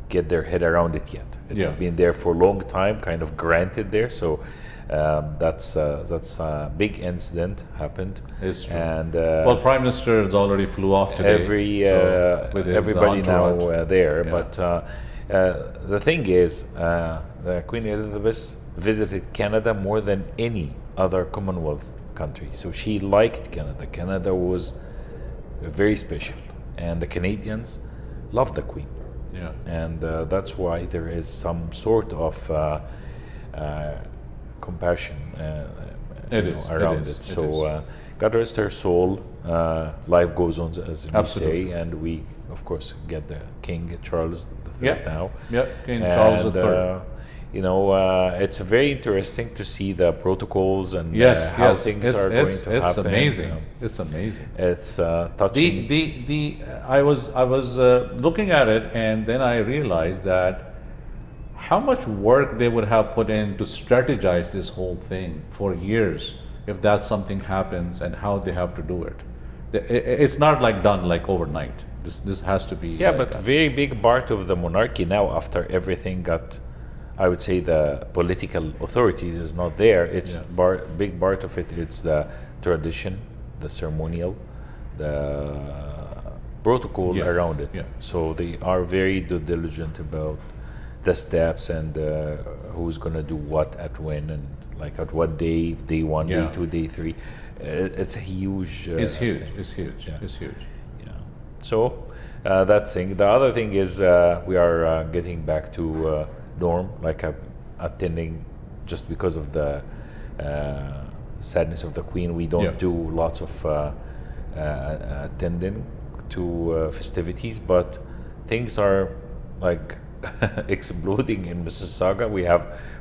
get their head around it yet. It has been there for a long time, kind of granted there. So that's a big incident happened. It's true. And well, Prime Minister has already flew off today. Everybody now there. Yeah. But the thing is, the Queen Elizabeth visited Canada more than any other Commonwealth country. So she liked Canada. Canada was very special, and the Canadians love the Queen. Yeah. And that's why there is some sort of compassion around it. So God rest her soul. Life goes on, as we say, and we, of course, get the King Charles III now. Yeah, King Charles III. It's very interesting to see the protocols and how things are going to happen. It's amazing. It's amazing. It's touching. I was looking at it, and then I realized that how much work they would have put in to strategize this whole thing for years, if that something happens, and how they have to do it. It's not like done like overnight. This has to be. Yeah, but very big part of the monarchy now, after everything got, I would say, the political authorities is not there. It's big part of it. It's the tradition, the ceremonial, the protocol around it. Yeah. So they are very diligent about the steps and who's gonna do what at when and like at what day 1, day 2, day 3. It's a huge. It's huge. It's huge. Yeah. It's huge. Yeah. So that thing. The other thing is we are getting back to norm, like attending, just because of the sadness of the Queen. We don't do lots of attending to festivities, but things are like exploding in Mississauga.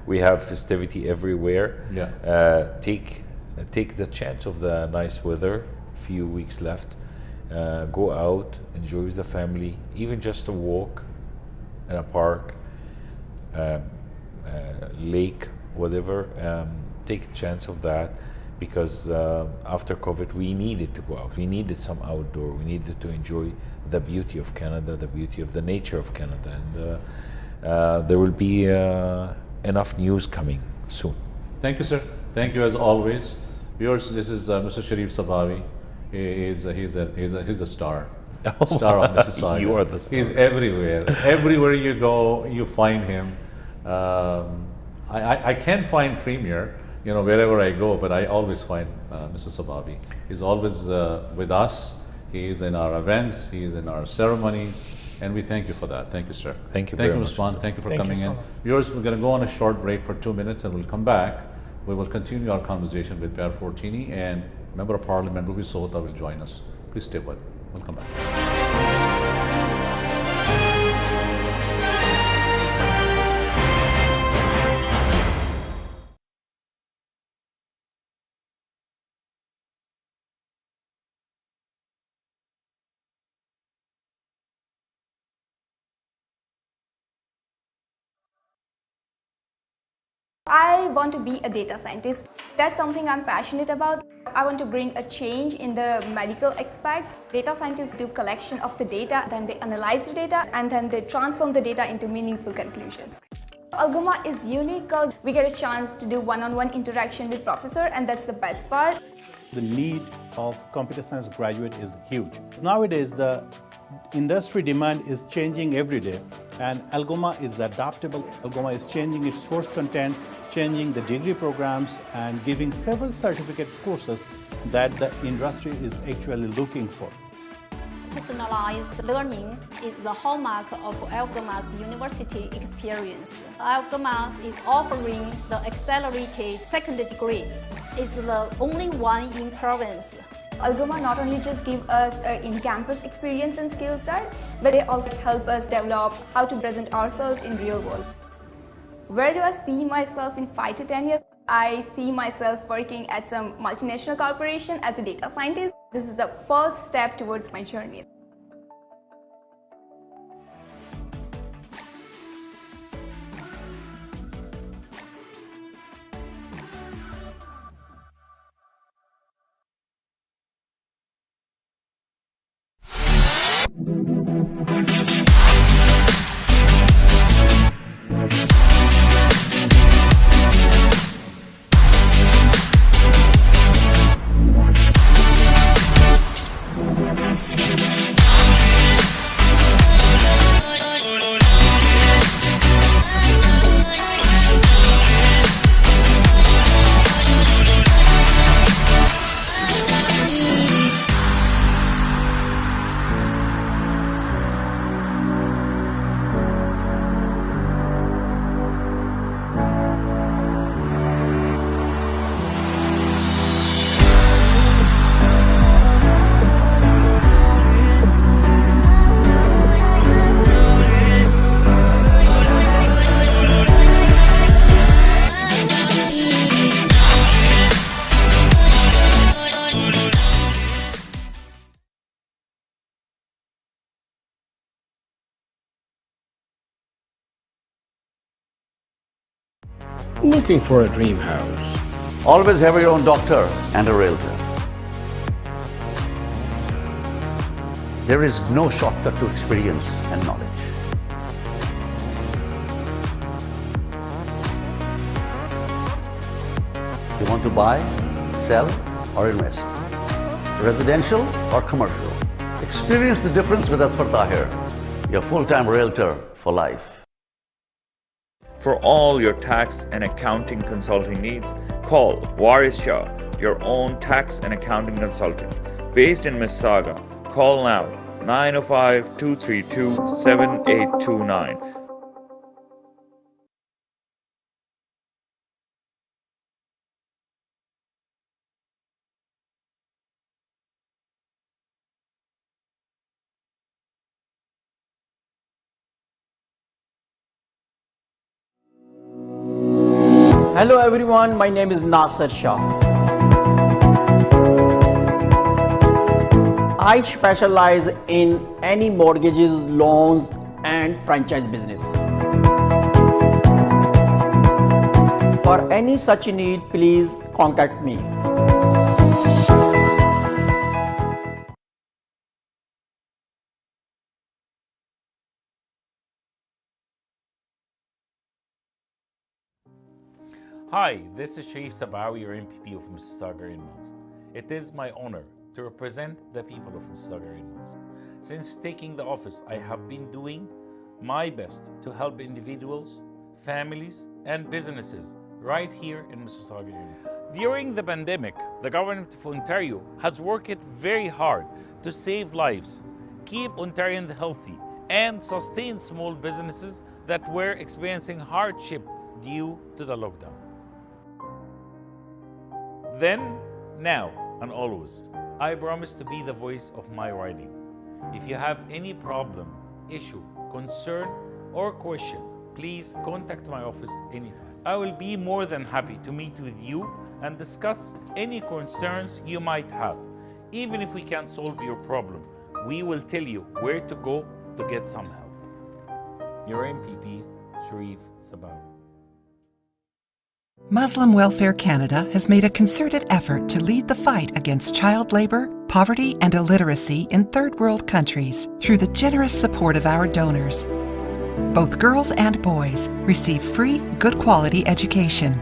We have festivity everywhere. Yeah. Take the chance of the nice weather. Few weeks left. Go out, enjoy with the family, even just a walk in a park, lake, whatever. Take a chance of that, because after COVID we needed to go out. We needed some outdoor. We needed to enjoy the beauty of Canada, the beauty of the nature of Canada, and there will be enough news coming soon. Thank you, sir. Thank you as always. Viewers, this is Mr. Sharif Sabavi. He's a star. Star of Mississauga. You are the star. He's everywhere. Everywhere you go, you find him. I can't find Premier, wherever I go, but I always find Mr. Sabavi. He's always with us. He is in our events. He is in our ceremonies, and we thank you for that. Thank you, sir. Thank you Thank very you, much. Usman. Thank you for coming so in. much. Viewers, we're going to go on a short break for 2 minutes, and we'll come back. We will continue our conversation with Pierre Fortini, and Member of Parliament Ruby Sota will join us. Please stay put. We'll come back. I want to be a data scientist. That's something I'm passionate about. I want to bring a change in the medical aspects. Data scientists do collection of the data, then they analyze the data, and then they transform the data into meaningful conclusions. Algoma is unique because we get a chance to do one-on-one interaction with professor, and that's the best part. The need of computer science graduate is huge. Nowadays, the industry demand is changing every day, and Algoma is adaptable. Algoma is changing its course content, changing the degree programs, and giving several certificate courses that the industry is actually looking for. Personalized learning is the hallmark of Algoma's university experience. Algoma is offering the accelerated second degree. It's the only one in province. Algoma not only just give us an in-campus experience and skill set, but they also help us develop how to present ourselves in real world. Where do I see myself in 5 to 10 years? I see myself working at some multinational corporation as a data scientist. This is the first step towards my journey. Looking for a dream house? Always have your own doctor and a realtor. There is no shortcut to experience and knowledge. You want to buy, sell, or invest? Residential or commercial? Experience the difference with us for Tahir, your full-time realtor for life. For all your tax and accounting consulting needs, call Waris Shah, your own tax and accounting consultant. Based in Mississauga, call now 905-232-7829. Hello everyone, my name is Nasser Shah. I specialize in any mortgages, loans and franchise business. For any such need, please contact me. Hi, this is Sharif Sabawi, your MPP of Mississauga Inlands. It is my honor to represent the people of Mississauga Inlands. Since taking the office, I have been doing my best to help individuals, families, and businesses right here in Mississauga Inlands. During the pandemic, the government of Ontario has worked very hard to save lives, keep Ontarians healthy, and sustain small businesses that were experiencing hardship due to the lockdown. Then, now, and always, I promise to be the voice of my riding. If you have any problem, issue, concern, or question, please contact my office anytime. I will be more than happy to meet with you and discuss any concerns you might have. Even if we can't solve your problem, we will tell you where to go to get some help. Your MPP, Sharif Sabawi. Muslim Welfare Canada has made a concerted effort to lead the fight against child labor, poverty, and illiteracy in third world countries through the generous support of our donors. Both girls and boys receive free, good quality education.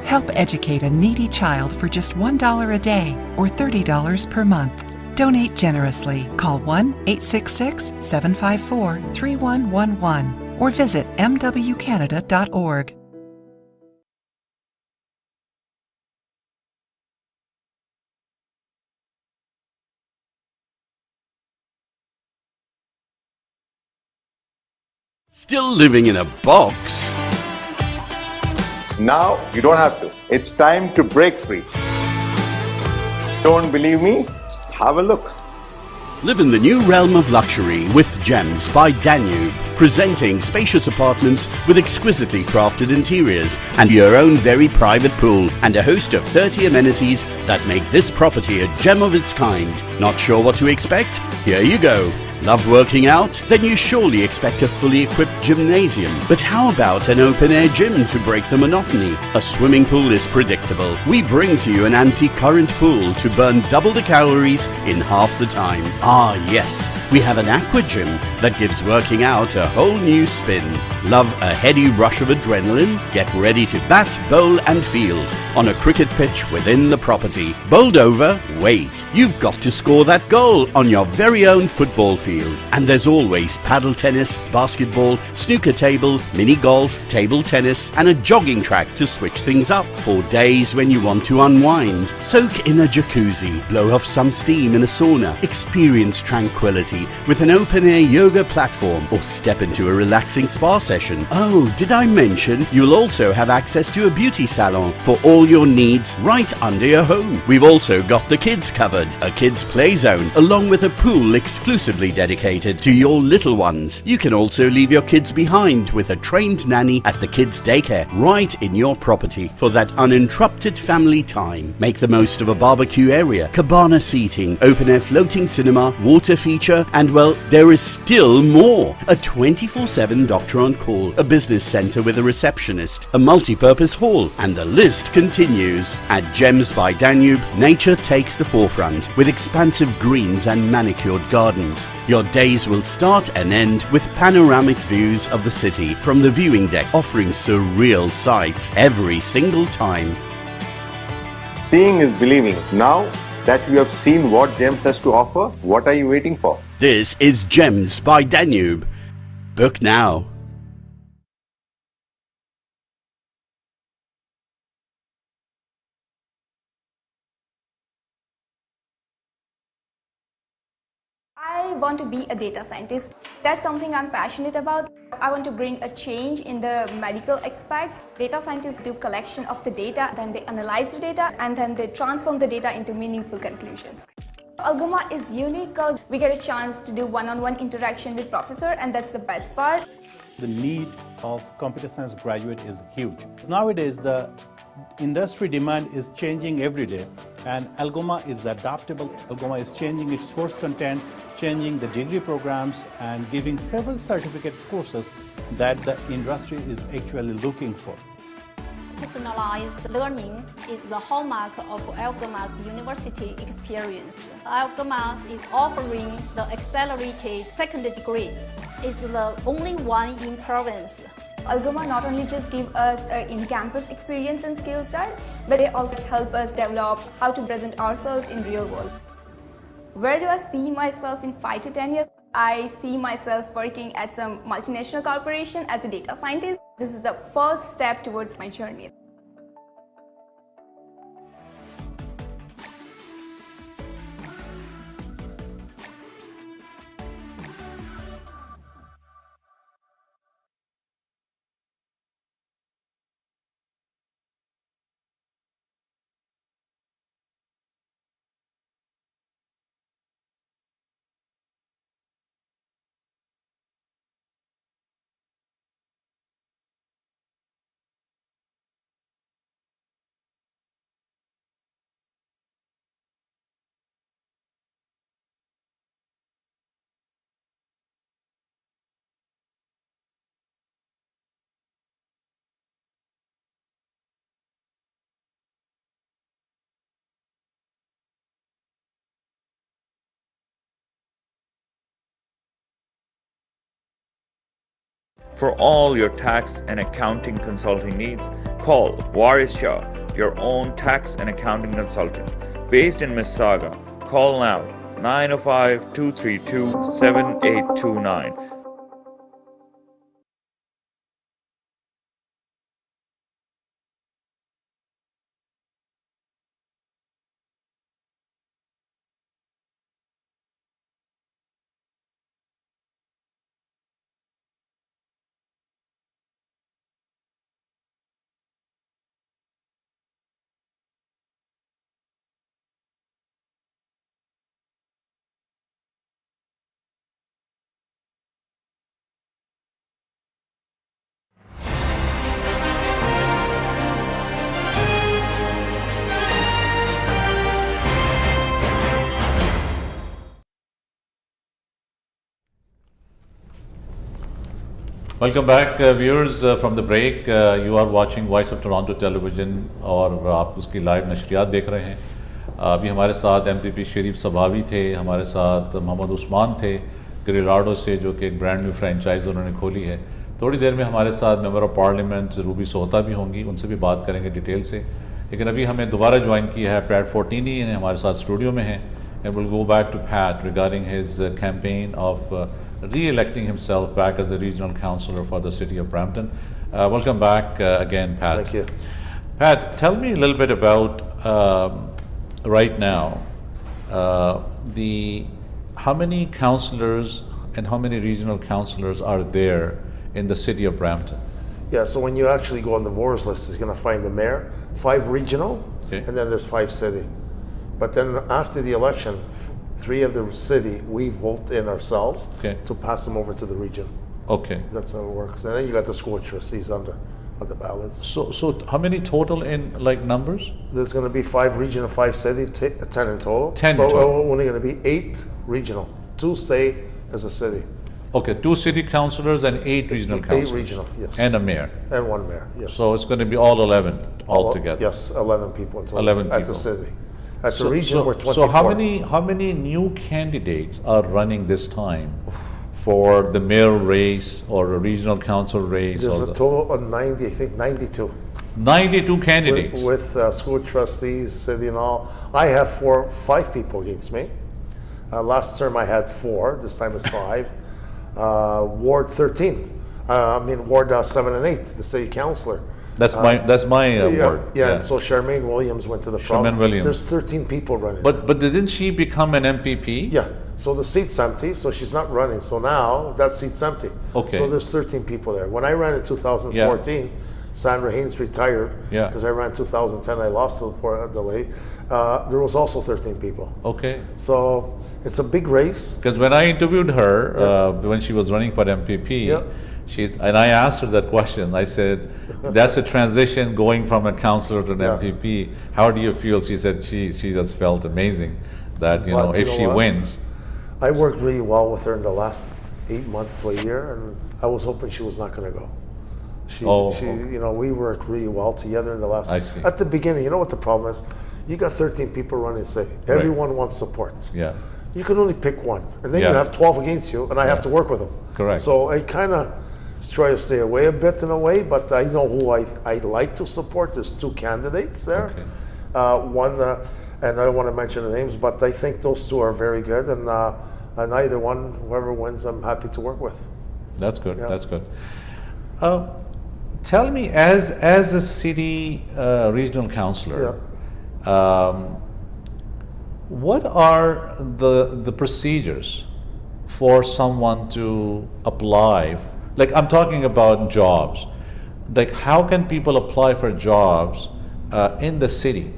Help educate a needy child for just $1 a day or $30 per month. Donate generously. Call 1-866-754-3111 or visit mwcanada.org. Still living in a box? Now you don't have to. It's time to break free. Don't believe me? Have a look. Live in the new realm of luxury with Gems by Danube, presenting spacious apartments with exquisitely crafted interiors and your own very private pool and a host of 30 amenities that make this property a gem of its kind. Not sure what to expect? Here you go. Love working out? Then you surely expect a fully equipped gymnasium. But how about an open-air gym to break the monotony? A swimming pool is predictable. We bring to you an anti-current pool to burn double the calories in half the time. Ah yes, we have an aqua gym that gives working out a whole new spin. Love a heady rush of adrenaline? Get ready to bat, bowl and field on a cricket pitch within the property. Bowled over? Wait. You've got to score that goal on your very own football field. And there's always paddle tennis, basketball, snooker table, mini golf, table tennis and a jogging track to switch things up for days when you want to unwind. Soak in a jacuzzi, blow off some steam in a sauna, experience tranquility with an open-air yoga platform or step into a relaxing spa session. Oh, did I mention you'll also have access to a beauty salon for all your needs right under your home. We've also got the kids covered, a kids play zone along with a pool exclusively dedicated to your little ones. You can also leave your kids behind with a trained nanny at the kids daycare right in your property for that uninterrupted family time. Make the most of a barbecue area, cabana seating, open-air floating cinema, water feature and well, there is still more. A 24/7 doctor on call, a business center with a receptionist, a multi-purpose hall and the list continues. At Gems by Danube, nature takes the forefront with expansive greens and manicured gardens. Your days will start and end with panoramic views of the city from the viewing deck, offering surreal sights every single time. Seeing is believing. Now that you have seen what Gems has to offer, what are you waiting for? This is Gems by Danube. Book now. I want to be a data scientist. That's something I'm passionate about. I want to bring a change in the medical aspects. Data scientists do collection of the data, then they analyze the data, and then they transform the data into meaningful conclusions. Algoma is unique because we get a chance to do one-on-one interaction with professor, and that's the best part. The need of computer science graduate is huge. Nowadays, the industry demand is changing every day, and Algoma is adaptable. Algoma is changing its course content, changing the degree programs, and giving several certificate courses that the industry is actually looking for. Personalized learning is the hallmark of Algoma's university experience. Algoma is offering the accelerated second degree. It's the only one in province. Algoma not only just give us an in-campus experience and skill set, but they also help us develop how to present ourselves in real world. Where do I see myself in 5 to 10 years? I see myself working at some multinational corporation as a data scientist. This is the first step towards my journey. For all your tax and accounting consulting needs, call Waris Shah, your own tax and accounting consultant. Based in Mississauga, call now 905-232-7829. Welcome back viewers from the break. You are watching Voice of Toronto Television और आप उसकी live नशरियात देख रहे हैं. अभी हमारे साथ MPP शरीफ सभावी थे, हमारे साथ मोहम्मद उस्मान थे गिरिराडो से, जो कि एक ब्रांड न्यू फ्रेंचाइज उन्होंने खोली है. थोड़ी देर में हमारे साथ मेंबर ऑफ पार्लियामेंट रूबी सोहता भी होंगी, उनसे भी बात करेंगे डिटेल से. लेकिन अभी हमें दोबारा ज्वाइन किया है पैट फोर्टिनी, हमारे साथ स्टूडियो में हैं. And we'll go back to Pat regarding his campaign of re-electing himself back as a regional councillor for the city of Brampton. Welcome back again, Pat. Thank you. Pat, tell me a little bit about right now how many councillors and how many regional councillors are there in the city of Brampton? Yeah, so when you actually go on the voters list, you're going to find the mayor, 5 regional, and then there's 5 city. But then after the election, 3 of the city, we vote in ourselves to pass them over to the region. Okay. That's how it works. And then you got the school trustees on the ballots. So how many total in like numbers? There's going to be 5 regional, 5 city, 10 in total. 10 in but total. We're only going to be 8 regional. 2 stay as a city. Okay, 2 city councillors and 8 regional councillors. 8 regional, yes. And a mayor. And 1 mayor, yes. So it's going to be all 11 altogether. Yes, 11 people in total 11 people. at the city. At the region, we're 24. So how many new candidates are running this time for the mayor race or a regional council race? There's a total of 90, I think 92. 92 candidates. With school trustees, city and all. I have 5 people against me. Last term I had 4, this time it's 5. Ward 13, Ward 7 and 8, the city councillor. That's my ward. Yeah, and so Charmaine Williams went to the front. Charmaine Williams. There's 13 people running. But didn't she become an MPP? Yeah, so the seat's empty, so she's not running. So now that seat's empty. Okay. So there's 13 people there. When I ran in 2014, Sandra Haynes retired because I ran 2010. I lost the delay. There was also 13 people. Okay. So it's a big race. Because when I interviewed her when she was running for MPP, and I asked her that question. I said, "That's a transition going from a councillor to an MPP. How do you feel?" She said she just felt amazing that if she wins. I worked really well with her in the last 8 months to a year, and I was hoping she was not going to go. We worked really well together in the last. I see. At the beginning, you know what the problem is? You got 13 people running city. Everyone wants support. Yeah. You can only pick one, and then you have 12 against you, and I have to work with them. Correct. So I kind of try to stay away a bit in a way, but I know who I like to support. There's 2 candidates there. Okay. One, and I don't want to mention the names, but I think those 2 are very good, and either one, whoever wins, I'm happy to work with. That's good. Yeah. That's good. Tell me, as a city regional councillor, what are the procedures for someone to apply? Like, I'm talking about jobs. Like, how can people apply for jobs in the city?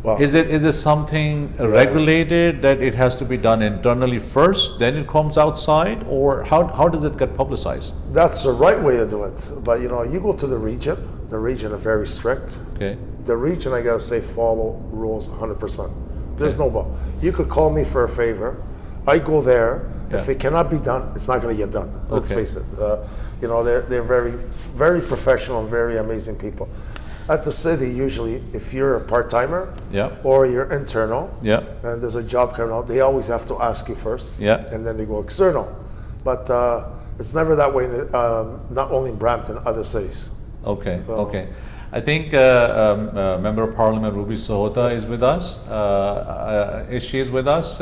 Wow. Is it something regulated that it has to be done internally first, then it comes outside, or how does it get publicized? That's the right way to do it. But you go to the region. The region are very strict. Okay. The region, I gotta say, follow rules 100%. There's no ball. You could call me for a favor. I go there. If it cannot be done, it's not going to get done. Let's face it. They're very, very professional and very amazing people. At the city, usually, if you're a part-timer or you're internal, and there's a job coming out, they always have to ask you first, and then they go external. But it's never that way. Not only in Brampton, other cities. Okay. Okay. I think Member of Parliament Ruby Sohota is with us. Is she with us?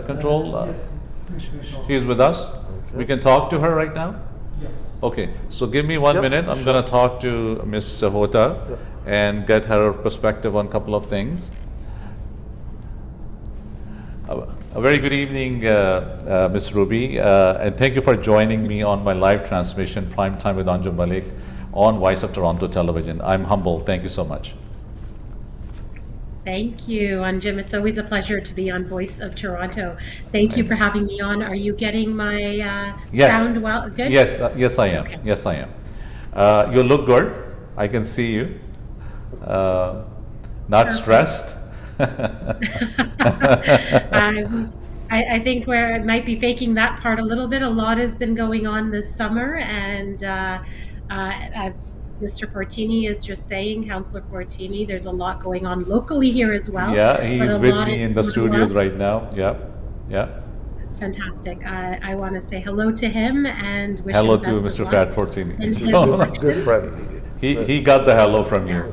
Control. Yes. She is with us. We can talk to her right now. Yes. Okay. So give me 1 minute. I'm going to talk to Ms. Sohota and get her perspective on a couple of things. A very good evening, Ms. Ruby, and thank you for joining me on my live transmission, Prime Time with Anjum Malik, on Voice of Toronto Television. I'm humbled. Thank you so much. Thank you, Anjum. It's always a pleasure to be on Voice of Toronto. Thank you for having me on. Are you getting my sound well? Good? Yes, yes I am. Okay. Yes, I am. You look good. I can see you. Not stressed. I think where it might be faking that part a little bit. A lot has been going on this summer, and as Mr. Fortini is just saying, Councillor Fortini, there's a lot going on locally here as well. Yeah, but he's a with lot me in the going studios on. right now. Yeah, yeah. It's fantastic. I want to say hello to him and wish Hello him to best Mr. of Fat luck Fortini. in his Good election. friend. He got the hello from you.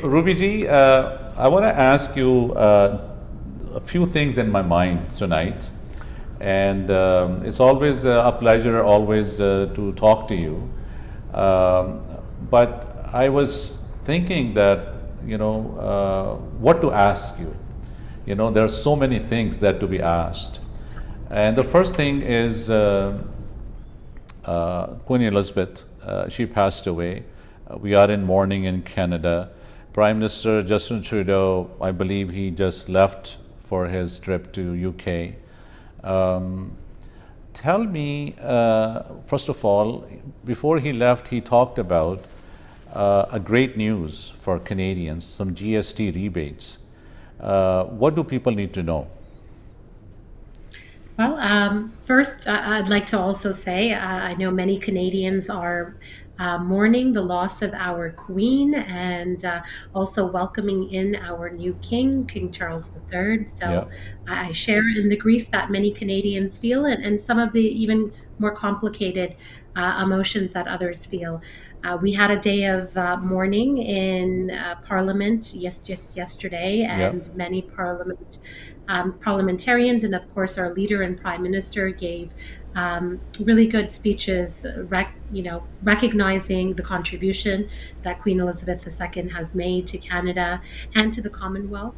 Ruby ji, I want to ask you a few things in my mind tonight, and it's always a pleasure always to talk to you. But I was thinking that, what to ask you. There are so many things that to be asked. And the first thing is Queen Elizabeth. She passed away. We are in mourning in Canada. Prime Minister Justin Trudeau, I believe he just left for his trip to UK. Tell me, first of all, before he left, he talked about a great news for Canadians, some GST rebates. What do people need to know? Well, first, I'd like to also say I know many Canadians are mourning the loss of our Queen and also welcoming in our new King, King Charles III. So Yeah. I share in the grief that many Canadians feel and some of the even more complicated emotions that others feel. We had a day of mourning in Parliament just yesterday, Yeah. and many parliamentarians and, of course, our leader and Prime Minister gave really good speeches, recognizing the contribution that Queen Elizabeth II has made to Canada and to the Commonwealth,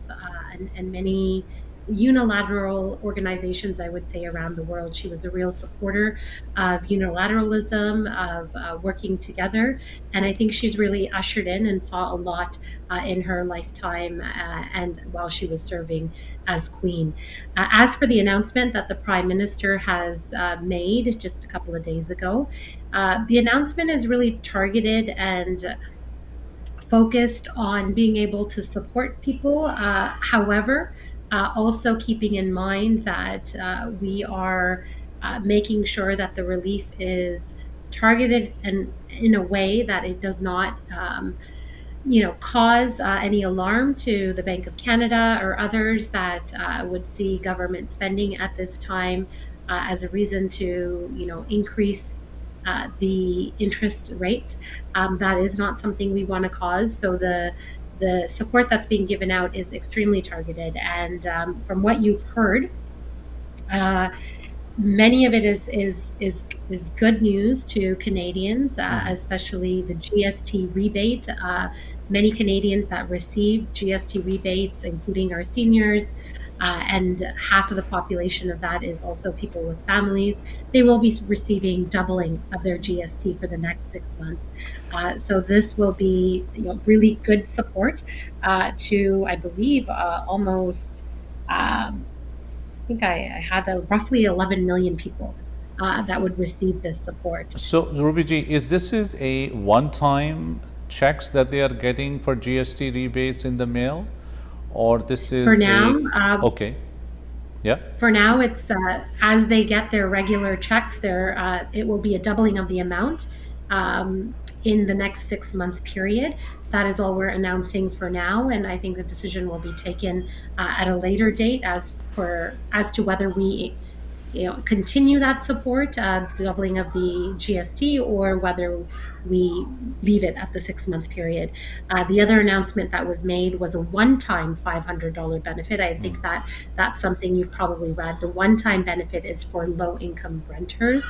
and many unilateral organizations, I would say, around the world. She was a real supporter of unilateralism, of working together, and I think she's really ushered in and saw a lot in her lifetime and while she was serving as Queen. As for the announcement that the Prime Minister has made just a couple of days ago, the announcement is really targeted and focused on being able to support people. However, also keeping in mind that we are making sure that the relief is targeted and in a way that it does not cause any alarm to the Bank of Canada or others that would see government spending at this time as a reason to increase the interest rates. That is not something we want to cause. So the support that's being given out is extremely targeted. And from what you've heard, many of it is good news to Canadians, especially the GST rebate. Many Canadians that receive GST rebates, including our seniors, and half of the population of that is also people with families. They will be receiving doubling of their GST for the next 6 months. So this will be really good support to, I believe, almost, I think I had roughly 11 million people that would receive this support. So, Ruby ji, is a one-time checks that they are getting for GST rebates in the mail, or this is for now? Okay, yeah. For now, it's as they get their regular checks, it will be a doubling of the amount in the next 6-month period. That is all we're announcing for now, and I think the decision will be taken at a later date as to whether we continue that support, the doubling of the GST, or whether we leave it at the 6-month period. The other announcement that was made was a one-time $500 benefit. I think that's something you've probably read. The one-time benefit is for low-income renters.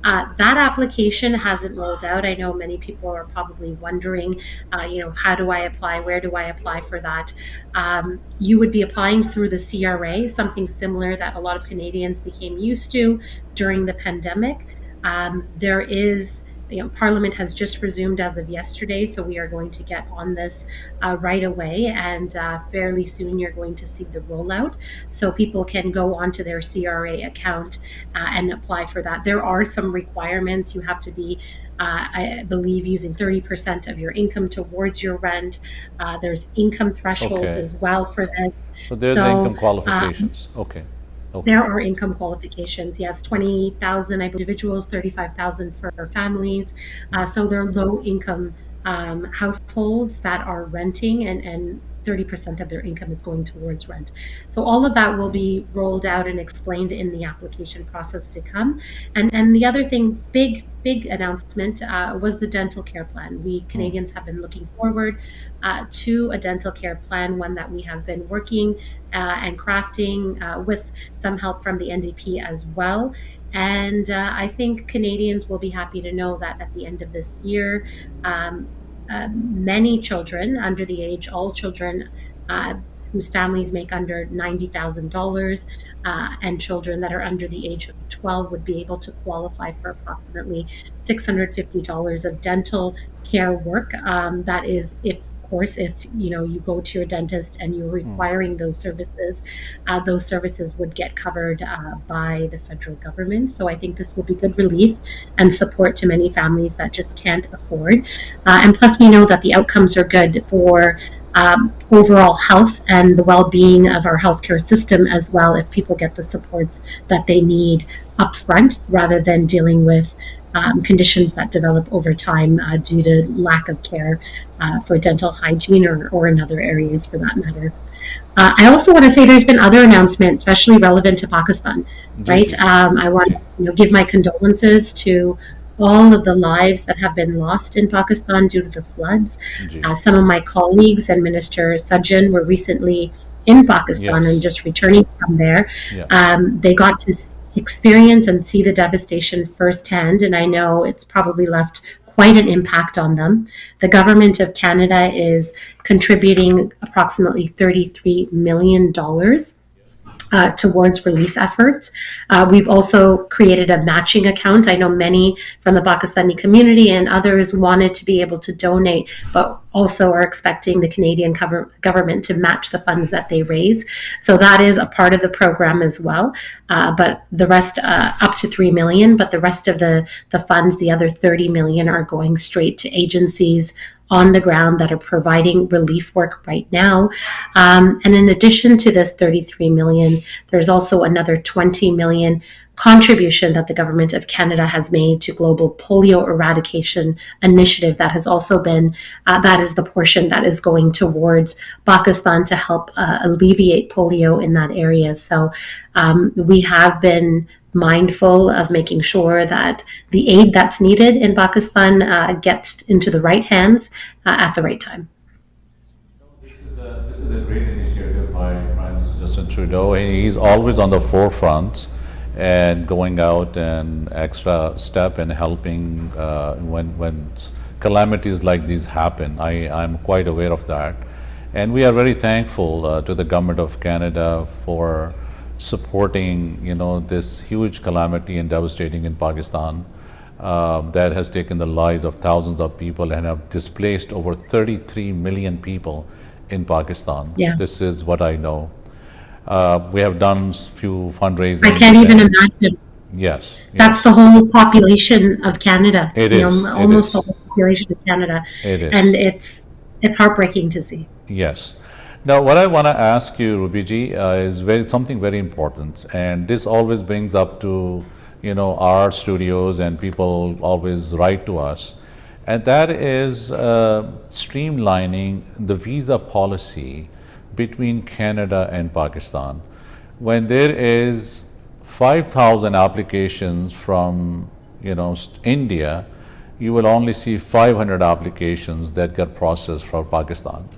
That application hasn't rolled out. I know many people are probably wondering, how do I apply? Where do I apply for that? You would be applying through the CRA, something similar that a lot of Canadians became used to during the pandemic. There is, Parliament has just resumed as of yesterday, so we are going to get on this right away, and fairly soon you're going to see the rollout, so people can go onto their CRA account and apply for that. There are some requirements. You have to be I believe using 30% of your income towards your rent. There's income thresholds Okay. as well for this. So there's the income qualifications. Okay. Okay. There are income qualifications. Yes, 20,000 I believe, individuals, 35,000 for families. So they're low income households that are renting, and 30% of their income is going towards rent. So all of that will be rolled out and explained in the application process to come. And the other thing, big announcement, was the dental care plan. We Canadians have been looking forward to a dental care plan, one that we have been working and crafting with some help from the NDP as well. And I think Canadians will be happy to know that at the end of this year, many children under the age, all children whose families make under $90,000 and children that are under the age of 12 would be able to qualify for approximately $650 of dental care work. That is, if you go to your dentist and you're requiring those services would get covered by the federal government. So I think this will be good relief and support to many families that just can't afford. And plus, we know that the outcomes are good for overall health and the well-being of our healthcare system as well, if people get the supports that they need upfront rather than dealing with conditions that develop over time due to lack of care for dental hygiene or in other areas for that matter. I also want to say there's been other announcements, especially relevant to Pakistan, right? I want to give my condolences to all of the lives that have been lost in Pakistan due to the floods. Some of my colleagues and Minister Sajjan were recently in Pakistan and just returning from there. They got to experience and see the devastation firsthand, and I know it's probably left quite an impact on them. The government of Canada is contributing approximately $33 million towards relief efforts. We've also created a matching account. I know many from the Pakistani community and others wanted to be able to donate, but also are expecting the Canadian government to match the funds that they raise. So that is a part of the program as well. But the rest, up to $3 million, but the rest of the funds, the other $30 million, are going straight to agencies on the ground that are providing relief work right now. And in addition to this $33 million, there's also another $20 million contribution that the government of Canada has made to global polio eradication initiative that has also been, that is the portion that is going towards Pakistan to help alleviate polio in that area. So we have been mindful of making sure that the aid that's needed in Pakistan gets into the right hands at the right time. This is a great initiative by Prime Minister Justin Trudeau. He's always on the forefront and going out and extra step and helping when calamities like these happen. I'm quite aware of that. And we are very thankful to the government of Canada for supporting, this huge calamity and devastating in Pakistan that has taken the lives of thousands of people and have displaced over 33 million people in Pakistan. Yeah. This is what I know. We have done few fundraising. I can't even imagine. Yes. That's the whole population of Canada. It is. Almost the whole population of Canada. It is. And it's heartbreaking to see. Yes. Now, what I want to ask you, Rubiji, is something very important, and this always brings up to, our studios, and people always write to us, and that is streamlining the visa policy between Canada and Pakistan. When there is 5,000 applications from, India, you will only see 500 applications that get processed for Pakistan.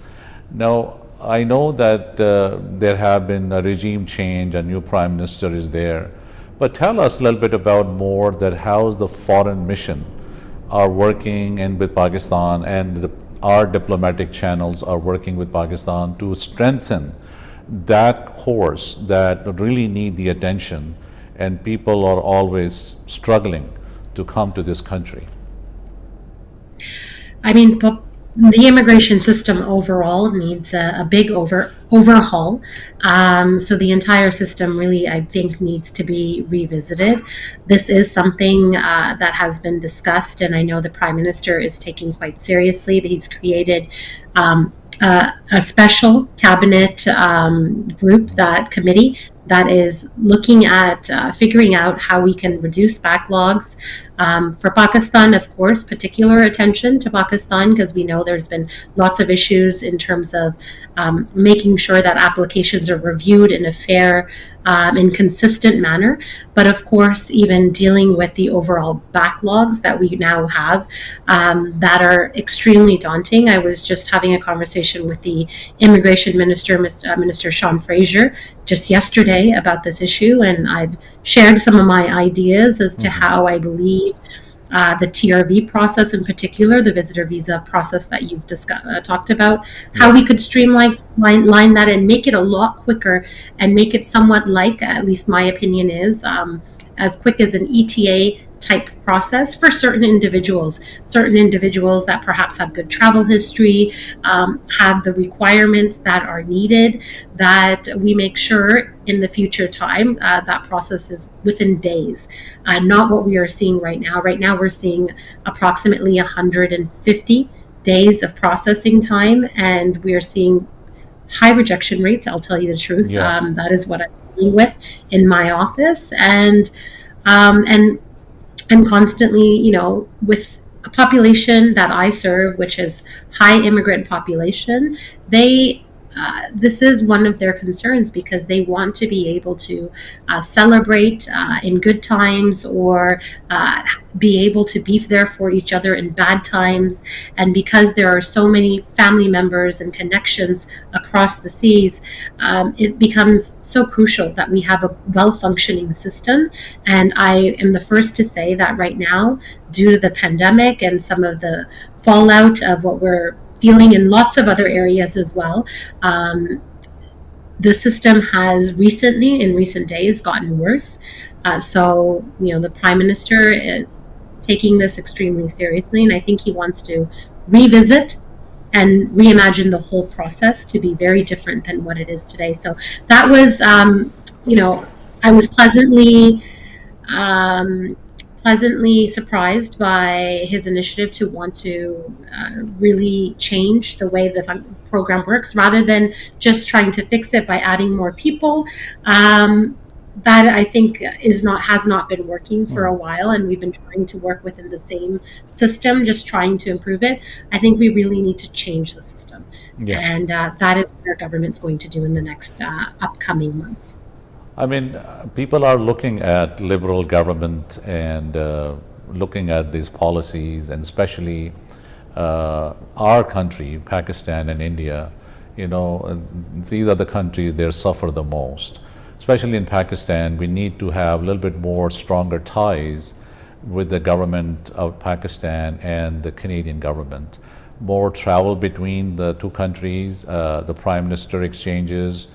Now, I know that there have been a regime change, a new prime minister is there, but tell us a little bit about more that how the foreign mission are working and with Pakistan, and our diplomatic channels are working with Pakistan to strengthen that course that really need the attention, and people are always struggling to come to this country. I mean, the immigration system overall needs a big overhaul. So the entire system really, I think, needs to be revisited. This is something that has been discussed, and I know the Prime Minister is taking quite seriously. That he's created a special cabinet group, that committee, that is looking at figuring out how we can reduce backlogs. For Pakistan, of course, particular attention to Pakistan, because we know there's been lots of issues in terms of making sure that applications are reviewed in a fair and consistent manner. But of course, even dealing with the overall backlogs that we now have that are extremely daunting. I was just having a conversation with the Immigration Minister, Minister Sean Fraser, just yesterday about this issue, and I've shared some of my ideas as to how I believe the TRV process, in particular, the visitor visa process that you've talked about, how we could streamline that and make it a lot quicker and make it somewhat like, at least my opinion is, as quick as an ETA type process for certain individuals that perhaps have good travel history, have the requirements that are needed, that we make sure in the future time that process is within days, not what we are seeing right now. Right now we're seeing approximately 150 days of processing time, and we are seeing high rejection rates. I'll tell you the truth. That is what I'm dealing with in my office, and constantly, with a population that I serve, which is high immigrant population, this is one of their concerns, because they want to be able to celebrate in good times, or be able to be there for each other in bad times. And because there are so many family members and connections across the seas, it becomes so crucial that we have a well-functioning system. And I am the first to say that right now, due to the pandemic and some of the fallout of what we're feeling in lots of other areas as well, the system has in recent days, gotten worse. So, the Prime Minister is taking this extremely seriously, and I think he wants to revisit and reimagine the whole process to be very different than what it is today. So that was, I was pleasantly surprised by his initiative to want to really change the way the program works, rather than just trying to fix it by adding more people. That I think has not been working for a while, and we've been trying to work within the same system, just trying to improve it. I think we really need to change the system, and that is what our government's going to do in the next upcoming months. I mean, people are looking at liberal government and looking at these policies, and especially our country, Pakistan and India. These are the countries that suffer the most. Especially in Pakistan, we need to have a little bit more stronger ties with the government of Pakistan and the Canadian government. More travel between the two countries, the Prime Minister exchanges,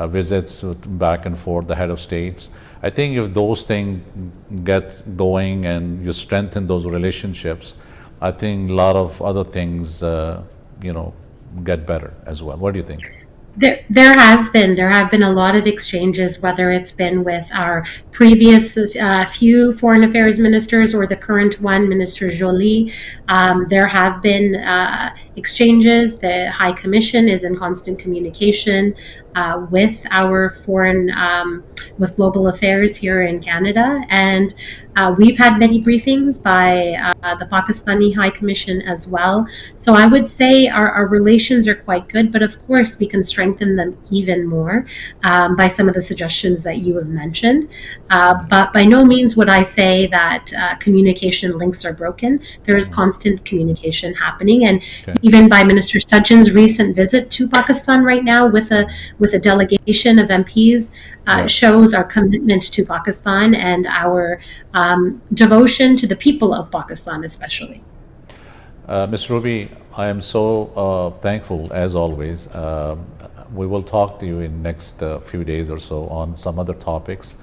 visits back and forth, the head of states. I think if those things get going and you strengthen those relationships, I think a lot of other things, get better as well. What do you think? There have been a lot of exchanges, whether it's been with our previous few foreign affairs ministers or the current one, Minister Jolie. There have been exchanges. The High Commission is in constant communication with our with global affairs here in Canada, and we've had many briefings by the Pakistani High Commission as well. So I would say our relations are quite good, but of course we can strengthen them even more by some of the suggestions that you have mentioned. But by no means would I say that communication links are broken. There is constant communication happening, and even by Minister Sajjan's recent visit to Pakistan right now with a delegation of MPs shows our commitment to Pakistan and our devotion to the people of Pakistan especially. Ms. Ruby, I am so thankful as always. We will talk to you in next few days or so on some other topics,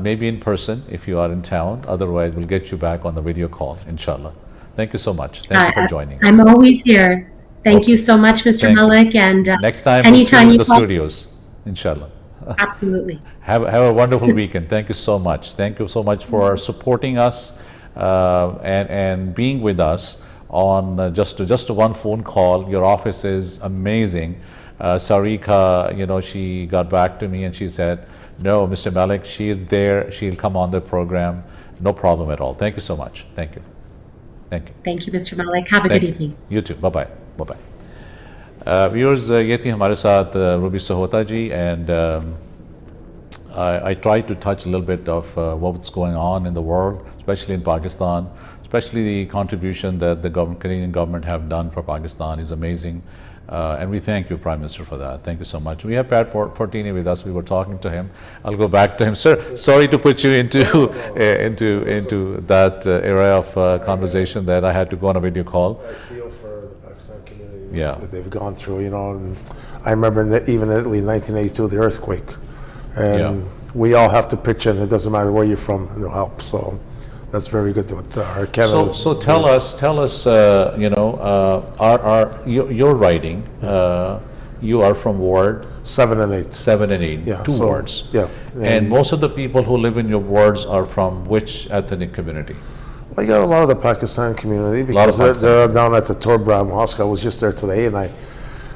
maybe in person if you are in town. Otherwise, we'll get you back on the video call, inshallah. Thank you so much. Thank you for joining us. I'm always here. Thank you so much, Mr. Thank you. Malik. And Next time we'll see anytime you in you the call, studios, inshallah. absolutely. Have a wonderful weekend. Thank you so much. Thank you so much for supporting us and being with us on just one phone call. Your office is amazing. Sarika, she got back to me and she said, no, Mr. Malik, she is there. She'll come on the program. No problem at all. Thank you so much. Thank you. Thank you. Thank you, Mr. Malik. Have a good evening. You too. Bye-bye. Bye-bye. Viewers, ये थी हमारे साथ Ruby Sahota ji, and I tried to touch a little bit of what's going on in the world, especially in Pakistan, especially the contribution that the Canadian government have done for Pakistan is amazing. And we thank you, Prime Minister, for that. Thank you so much. We have Pat Fortini with us. We were talking to him. I'll go back to him. Sir, sorry to put you into that area of conversation that I had to go on a video call. I feel for the Pakistan community. Yeah. That they've gone through, and I remember even in Italy in 1982, the earthquake. And we all have to pitch in. It doesn't matter where you're from, and it'll help. So that's very good with our Canada. So tell us, your writing, you are from Ward 7 and 8. 7 and 8, Yeah, two wards. Yeah. And most of the people who live in your wards are from which ethnic community? Well, you got a lot of the Pakistan community because they're down at the Torbram Hospital. I was just there today, and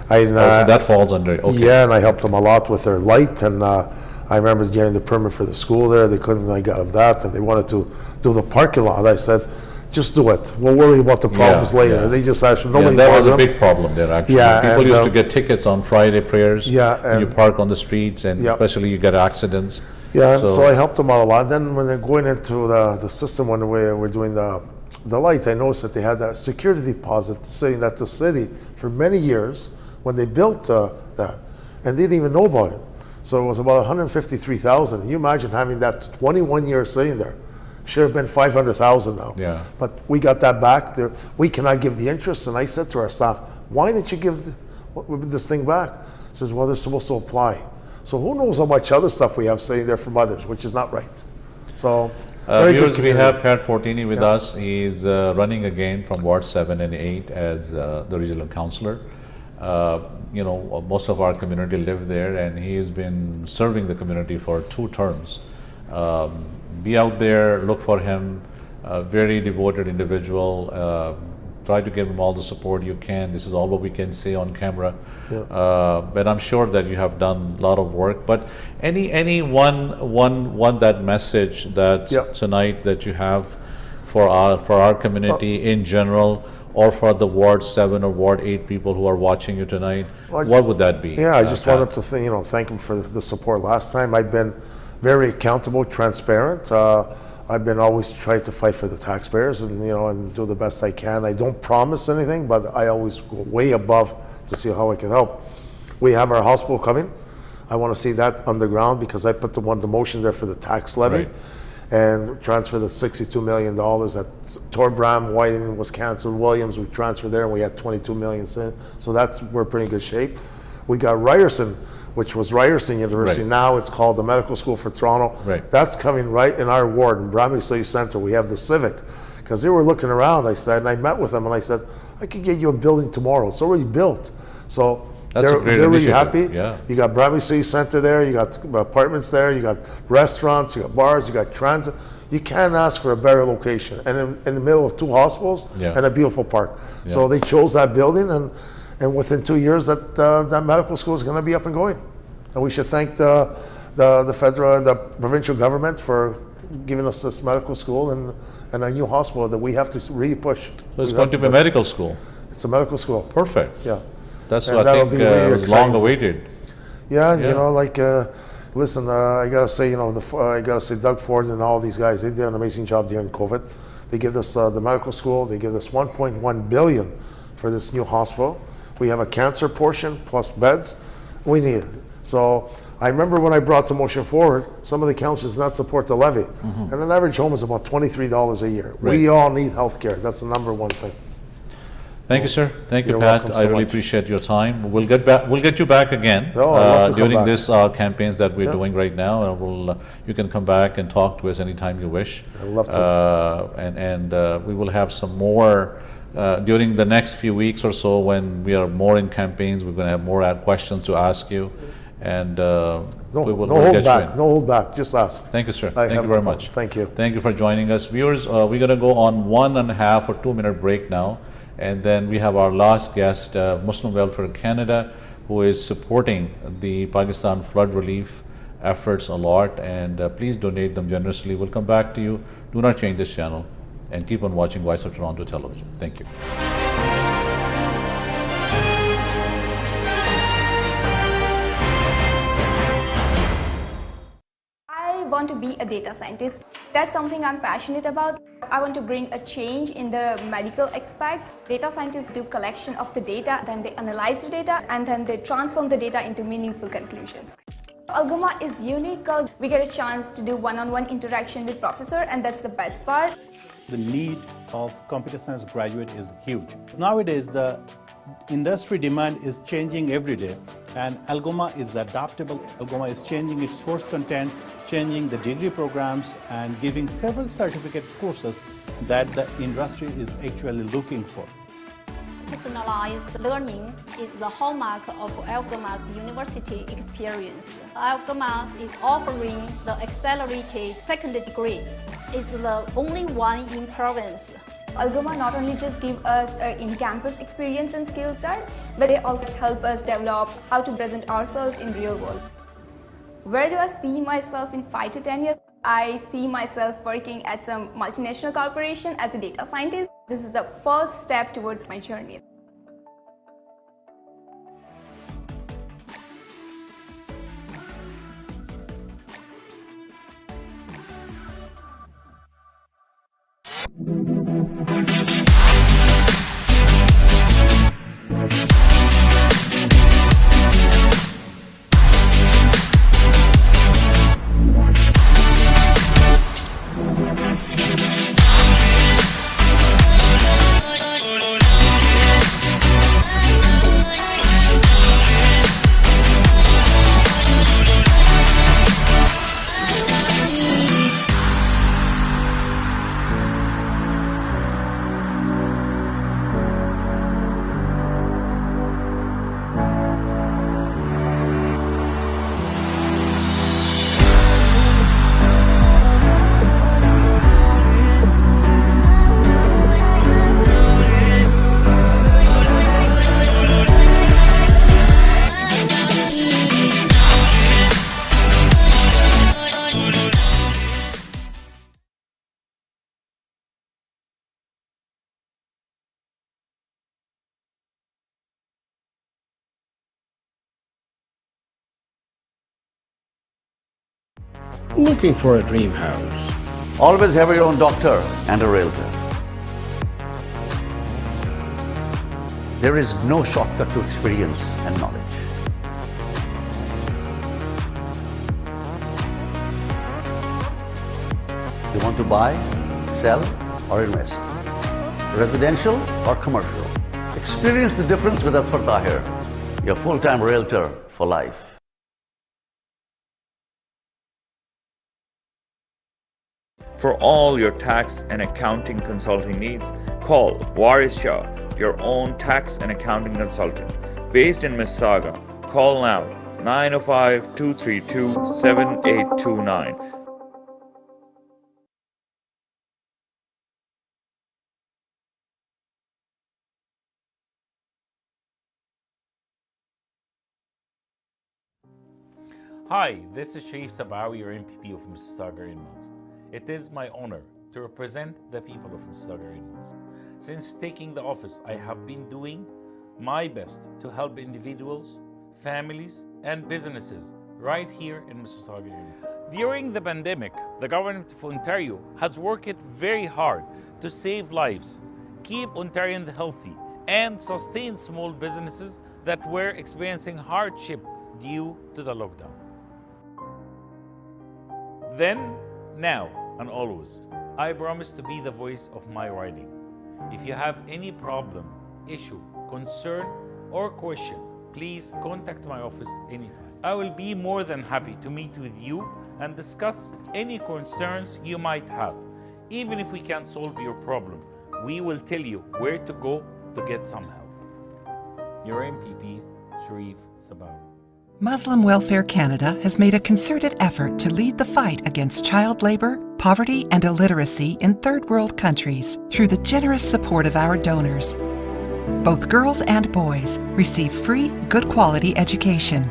so that falls under, okay. Yeah, and I helped them a lot with their light, and I remember getting the permit for the school there. They couldn't, I got that, and they wanted to do the parking lot. I said, just do it. We'll worry about the problems later. And they just actually, nobody that was a them. big problem there, actually. Yeah, people used to get tickets on Friday prayers. Yeah, and you park on the streets, and especially you get accidents. Yeah, so I helped them out a lot. Then when they're going into the system, when we're doing the light, I noticed that they had that security deposit saying that the city, for many years, when they built that, and they didn't even know about it. So it was about 153,000. Can you imagine having that 21 years sitting there? Should have been 500,000 now. Yeah. But we got that back. We cannot give the interest. And I said to our staff, why didn't you give this thing back? He says, well, they're supposed to apply. So who knows how much other stuff we have sitting there from others, which is not right. So viewers, we have Pat Fortini with us. He's running again from Ward 7 and 8 as the regional councillor. Most of our community live there, and he has been serving the community for 2 terms. Be out there, look for him, very devoted individual. Try to give him all the support you can. This is all what we can say on camera. But I'm sure that you have done a lot of work. But any one that message that tonight that you have for our community in general, or for the Ward 7 or Ward 8 people who are watching you tonight, what would that be? Yeah, I just wanted to thank him for the support last time. I've been very accountable, transparent. I've been always trying to fight for the taxpayers and do the best I can. I don't promise anything, but I always go way above to see how I can help. We have our hospital coming. I want to see that underground because I put the motion there for the tax levy. Right. And transfer the $62 million that Torbram, Whiting was canceled, Williams, we transferred there and we had 22 million. So we're pretty good shape. We got Ryerson, which was Ryerson University. Right. Now it's called the Medical School for Toronto. Right. That's coming right in our ward in Bramley City Centre. We have the Civic. Because they were looking around, I said, and I met with them and I said, I could get you a building tomorrow. It's already built. So they're really happy. Yeah. You got Bramley City Centre there, you got apartments there, you got restaurants, you got bars, you got transit. You can't ask for a better location. And in the middle of 2 hospitals and a beautiful park. Yeah. So they chose that building, and within 2 years that medical school is going to be up and going. And we should thank the federal and the provincial government for giving us this medical school and a new hospital that we have to really push. So it's going to be a medical school? It's a medical school. Perfect. Yeah. That's what I think was long awaited. Yeah, listen, I gotta say, I gotta say Doug Ford and all these guys, they did an amazing job during COVID. They give us the medical school, they give us $1.1 billion for this new hospital. We have a cancer portion plus beds. We need it. So I remember when I brought the motion forward, some of the councillors did not support the levy. And an average home is about $23 a year. Right. We all need health care. That's the number one thing. Thank you, sir. Thank you, You're Pat. welcome I so really much. appreciate your time. We'll get you back again Oh, I'd love to come during back. this campaigns that we're doing right now. You can come back and talk to us anytime you wish. I'd love to. And we will have some more during the next few weeks or so, when we are more in campaigns, we're going to have more questions to ask you, and we'll hold get back. you in. No hold back. Just ask. Thank you, sir. I Thank you have very no much. problem. Thank you. Thank you for joining us. Viewers, we're going to go on 1.5 or 2 minute break now, and then we have our last guest, Muslim Welfare Canada, who is supporting the Pakistan flood relief efforts a lot, and please donate them generously. We'll come back to you. Do not change this channel, and keep on watching Voice of Toronto Television. Thank you. I want to be a data scientist. That's something I'm passionate about. I want to bring a change in the medical aspects. Data scientists do collection of the data, then they analyze the data, and then they transform the data into meaningful conclusions. Algoma is unique because we get a chance to do one-on-one interaction with professor, and that's the best part. The need of computer science graduate is huge. Nowadays, the industry demand is changing every day, and Algoma is adaptable. Algoma is changing its course content, changing the degree programs, and giving several certificate courses that the industry is actually looking for. Personalized learning is the hallmark of Algoma's university experience. Algoma is offering the accelerated second degree. It's the only one in province. Algoma not only just give us in-campus experience and skill set, but they also help us develop how to present ourselves in real world. Where do I see myself in 5 to 10 years? I see myself working at some multinational corporation as a data scientist. This is the first step towards my journey. Looking for a dream house? Always have your own doctor and a realtor. There is no shortcut to experience and knowledge. You want to buy, sell, or invest? Residential or commercial? Experience the difference with us for Tahir, your full-time realtor for life. For all your tax and accounting consulting needs, call Waris Shah, your own tax and accounting consultant. Based in Mississauga, call now 905-232-7829. Hi, this is Sharif Sabawi, your MPP of Mississauga Inlands. It is my honor to represent the people of Mississauga Inlands. Since taking the office, I have been doing my best to help individuals, families, and businesses right here in Mississauga Inlands. During the pandemic, the government of Ontario has worked very hard to save lives, keep Ontarians healthy, and sustain small businesses that were experiencing hardship due to the lockdown. Then, now, and always, I promise to be the voice of my riding. If you have any problem, issue, concern, or question, please contact my office anytime. I will be more than happy to meet with you and discuss any concerns you might have. Even if we can't solve your problem, we will tell you where to go to get some help. Your MPP, Sharif Sabawi. Muslim Welfare Canada has made a concerted effort to lead the fight against child labor, poverty, and illiteracy in third world countries through the generous support of our donors. Both girls and boys receive free, good quality education.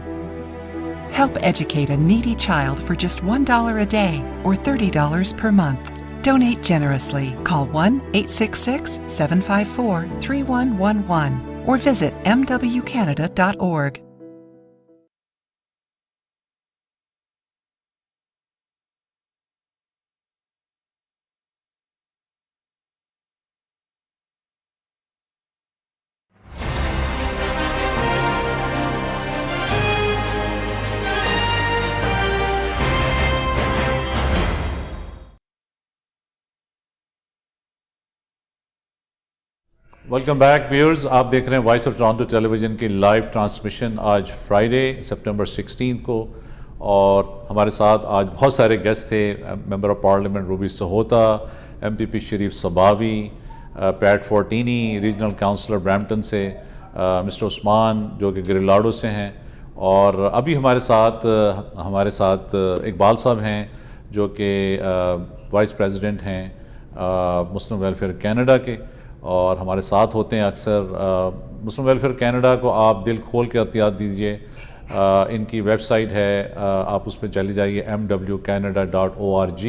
Help educate a needy child for just $1 a day or $30 per month. Donate generously. Call 1-866-754-3111 or visit mwcanada.org. Welcome back viewers, आप देख रहे हैं voice of Toronto television की live transmission आज Friday सितंबर 16 को, और हमारे साथ आज बहुत सारे गेस्ट थे। Member of parliament Ruby Sahota, MPP Sharif Sabawy, Pat Fortini regional councillor Brampton से, मिस्टर उस्मान जो कि गिरिलाडो से हैं, और अभी हमारे साथ इकबाल साहब हैं जो कि वाइस प्रेसिडेंट हैं मुस्लिम वेलफेयर कनाडा के, और हमारे साथ होते हैं अक्सर। मुस्लिम वेलफेयर कनाडा को आप दिल खोल के एहतियात दीजिए। इनकी वेबसाइट है, आप उस पर चले जाइए mwcanada.org,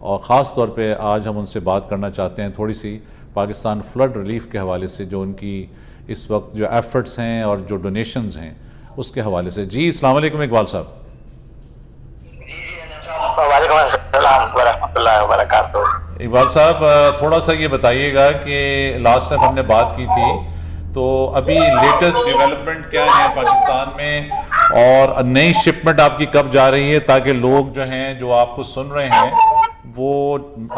और ख़ास तौर पे आज हम उनसे बात करना चाहते हैं थोड़ी सी पाकिस्तान फ्लड रिलीफ के हवाले से, जो उनकी इस वक्त जो एफ़र्ट्स हैं और जो डोनेशंस हैं उसके हवाले से। जी अस्सलाम वालेकुम इकबाल साहब। वालेकुम अस्सलाम व रहमतुल्लाहि व बरकातहू। इकबाल साहब थोड़ा सा ये बताइएगा कि लास्ट टाइम हमने बात की थी, तो अभी लेटेस्ट डेवलपमेंट क्या है पाकिस्तान में, और नई शिपमेंट आपकी कब जा रही है, ताकि लोग जो हैं जो आपको सुन रहे हैं वो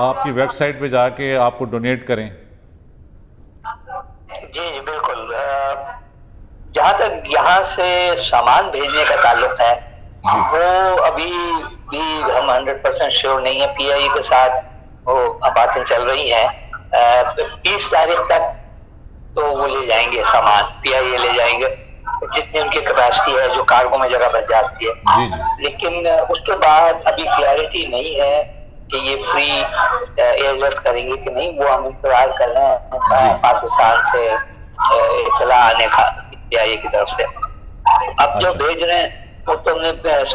आपकी वेबसाइट पे जाके आपको डोनेट करें। जी बिल्कुल। जहाँ तक यहाँ से सामान भेजने का ताल्लुक है, वो अभी भी हम 100% श्योर नहीं है। पीआई के साथ वो बातें चल रही हैं। 30 तारीख तक तो वो ले जाएंगे सामान, पीआईए ले जाएंगे जितनी उनकी कैपेसिटी है, जो कार्गो में जगह बच जाती है। लेकिन उसके बाद अभी क्लैरिटी नहीं है कि ये फ्री एयरलिफ्ट करेंगे कि नहीं, वो हम इंतजार कर रहे हैं पाकिस्तान से इत्तला आने का पीआईए की तरफ से। अब जो भेज रहे हैं वो तो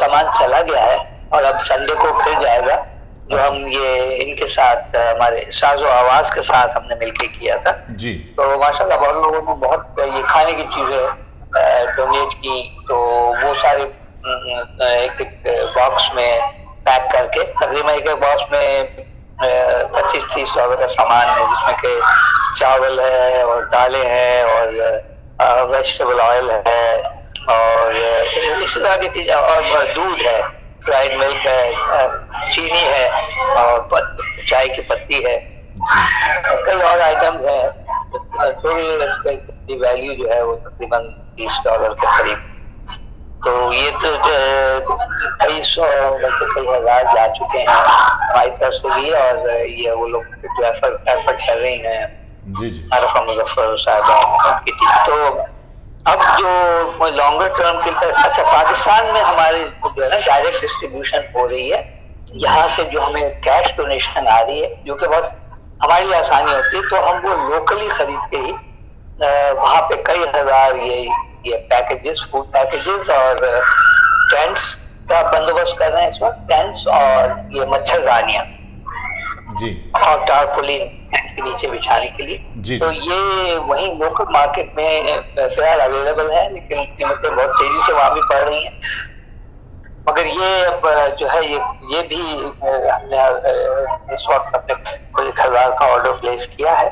सामान चला गया है, और अब संडे को फिर जाएगा, जो हम ये इनके साथ हमारे साजो आवाज के साथ हमने मिलके किया था जी। तो माशाल्लाह बहुत लोगों ने बहुत ये खाने की चीजें डोनेट की, तो वो सारे एक बॉक्स में पैक करके, तकरीबन एक बॉक्स में 25-30 डॉलर का सामान है, जिसमें के चावल है और दालें हैं और वेजिटेबल ऑयल है और इस तरह की चीज, और दूध है, ड्राइड मिल्क है, चीनी है और चाय की पत्ती है, कई और आइटम्स हैं। टोटल वैल्यू जो है वो तकरीबन $30 के करीब। तो ये तो कई सौ बल्कि कई हजार जा चुके हैं हमारी तरफ से भी, और ये वो लोग जो एफर्ट कर रहे हैं आरफा मुजफ्फर साहब की टीम। तो अब जो लॉन्गर टर्म के, अच्छा पाकिस्तान में हमारे जो है ना डायरेक्ट डिस्ट्रीब्यूशन हो रही है, यहाँ से जो हमें कैश डोनेशन आ रही है, जो कि बहुत हमारे लिए आसानी होती है, तो हम वो लोकली खरीद के ही वहाँ पे कई हजार ये पैकेजेस, फूड पैकेजेस और टेंट्स का बंदोबस्त कर रहे हैं इस वक्त, टेंट्स और ये मच्छरदानियाँ जी, और टारपोलिन के नीचे बिछाने के लिए जी। तो ये वहीं लोकल मार्केट में फिलहाल अवेलेबल है, लेकिन कीमतें बहुत तेजी से वहां भी बढ़ रही हैं। मगर ये अब जो है ये भी हमने इस वक्त अपने 1,000 का ऑर्डर प्लेस किया है,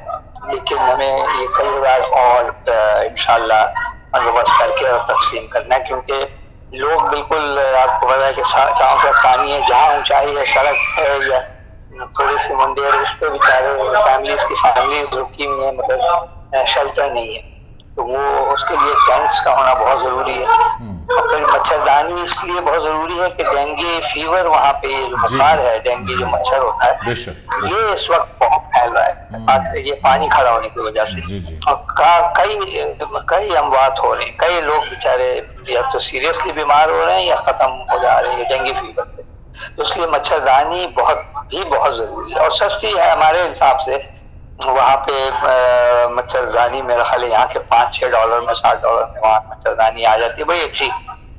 लेकिन हमें ये कई हजार और इंशाल्लाह बंदोबस्त करके और तकसीम करना है, क्योंकि लोग बिल्कुल आपको पता है कि चारों तरफ पानी है, जहाँ ऊंचाई है, सड़क है या थोड़ी सी मुंडेर, उस पर बेचारे फैमिलीज रुकी हुई है, मतलब शेल्टर नहीं है, तो वो उसके लिए टेंट्स का होना बहुत जरूरी है। और फिर मच्छरदानी इसलिए बहुत जरूरी है कि डेंगू फीवर वहाँ पे जो बुखार है, डेंगू जो मच्छर होता है, ये इस वक्त پھیل رہا ہے یہ پانی کھڑا ہونے کی وجہ سے. اور کئی اموات ہو رہے ہیں, کئی لوگ بیچارے یا تو سیریسلی بیمار ہو رہے ہیں یا ختم ہو جا رہے ہیں ڈینگی فیور سے. اس لیے مچھردانی بہت ضروری ہے اور سستی ہے ہمارے حساب سے. وہاں پہ مچھردانی میرا خیال ہے یہاں کے $5-6 میں $60 میں وہاں مچھردانی آ جاتی ہے بڑی اچھی.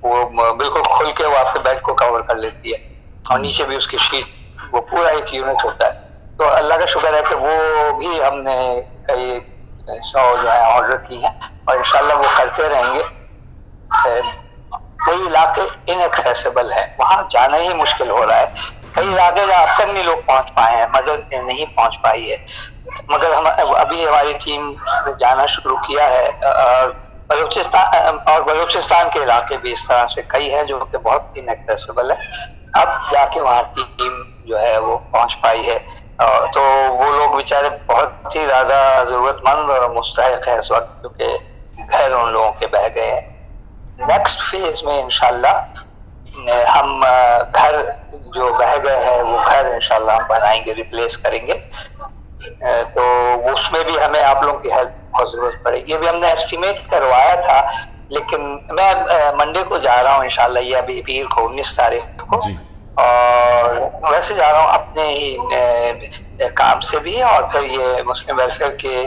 وہ بالکل کھل کے وہ آپ کے بیڈ کو کور کر لیتی ہے اور نیچے بھی اس کی شیٹ وہ پورا ایک یونٹ ہوتا ہے. تو اللہ کا شکر ہے کہ وہ بھی ہم نے کئی 100 جو ہے آرڈر کی ہیں اور انشاءاللہ وہ کرتے رہیں گے. کئی علاقے انیکسیسیبل ہیں, وہاں جانا ہی مشکل ہو رہا ہے. کئی علاقے جہاں اب تک نہیں لوگ پہنچ پائے ہیں, مدد نہیں پہنچ پائی ہے. مگر ابھی ہماری ٹیم نے جانا شروع کیا ہے اور بلوچستان کے علاقے بھی اس طرح سے کئی ہیں جو کہ بہت انیکسیسیبل ہے. اب جا کے وہاں کی ٹیم جو ہے وہ پہنچ پائی ہے. تو وہ لوگ بیچارے بہت ہی زیادہ ضرورت مند اور مستحق ہیں اس وقت کیونکہ گھر ان لوگوں کے بہہ گئے ہیں. نیکسٹ فیز میں انشاءاللہ ہم گھر جو بہہ گئے ہیں وہ گھر انشاءاللہ ہم بنائیں گے, ریپلیس کریں گے. تو اس میں بھی ہمیں آپ لوگوں کی ہیلپ بہت ضرورت پڑے گی. یہ بھی ہم نے ایسٹیمیٹ کروایا تھا لیکن میں منڈے کو جا رہا ہوں انشاءاللہ, یہ ابھی پیر کو 19 تاریخ کو, اور ویسے جا رہا ہوں اپنے ہی کام سے بھی اور پھر یہ مسلم ویلفیئر کے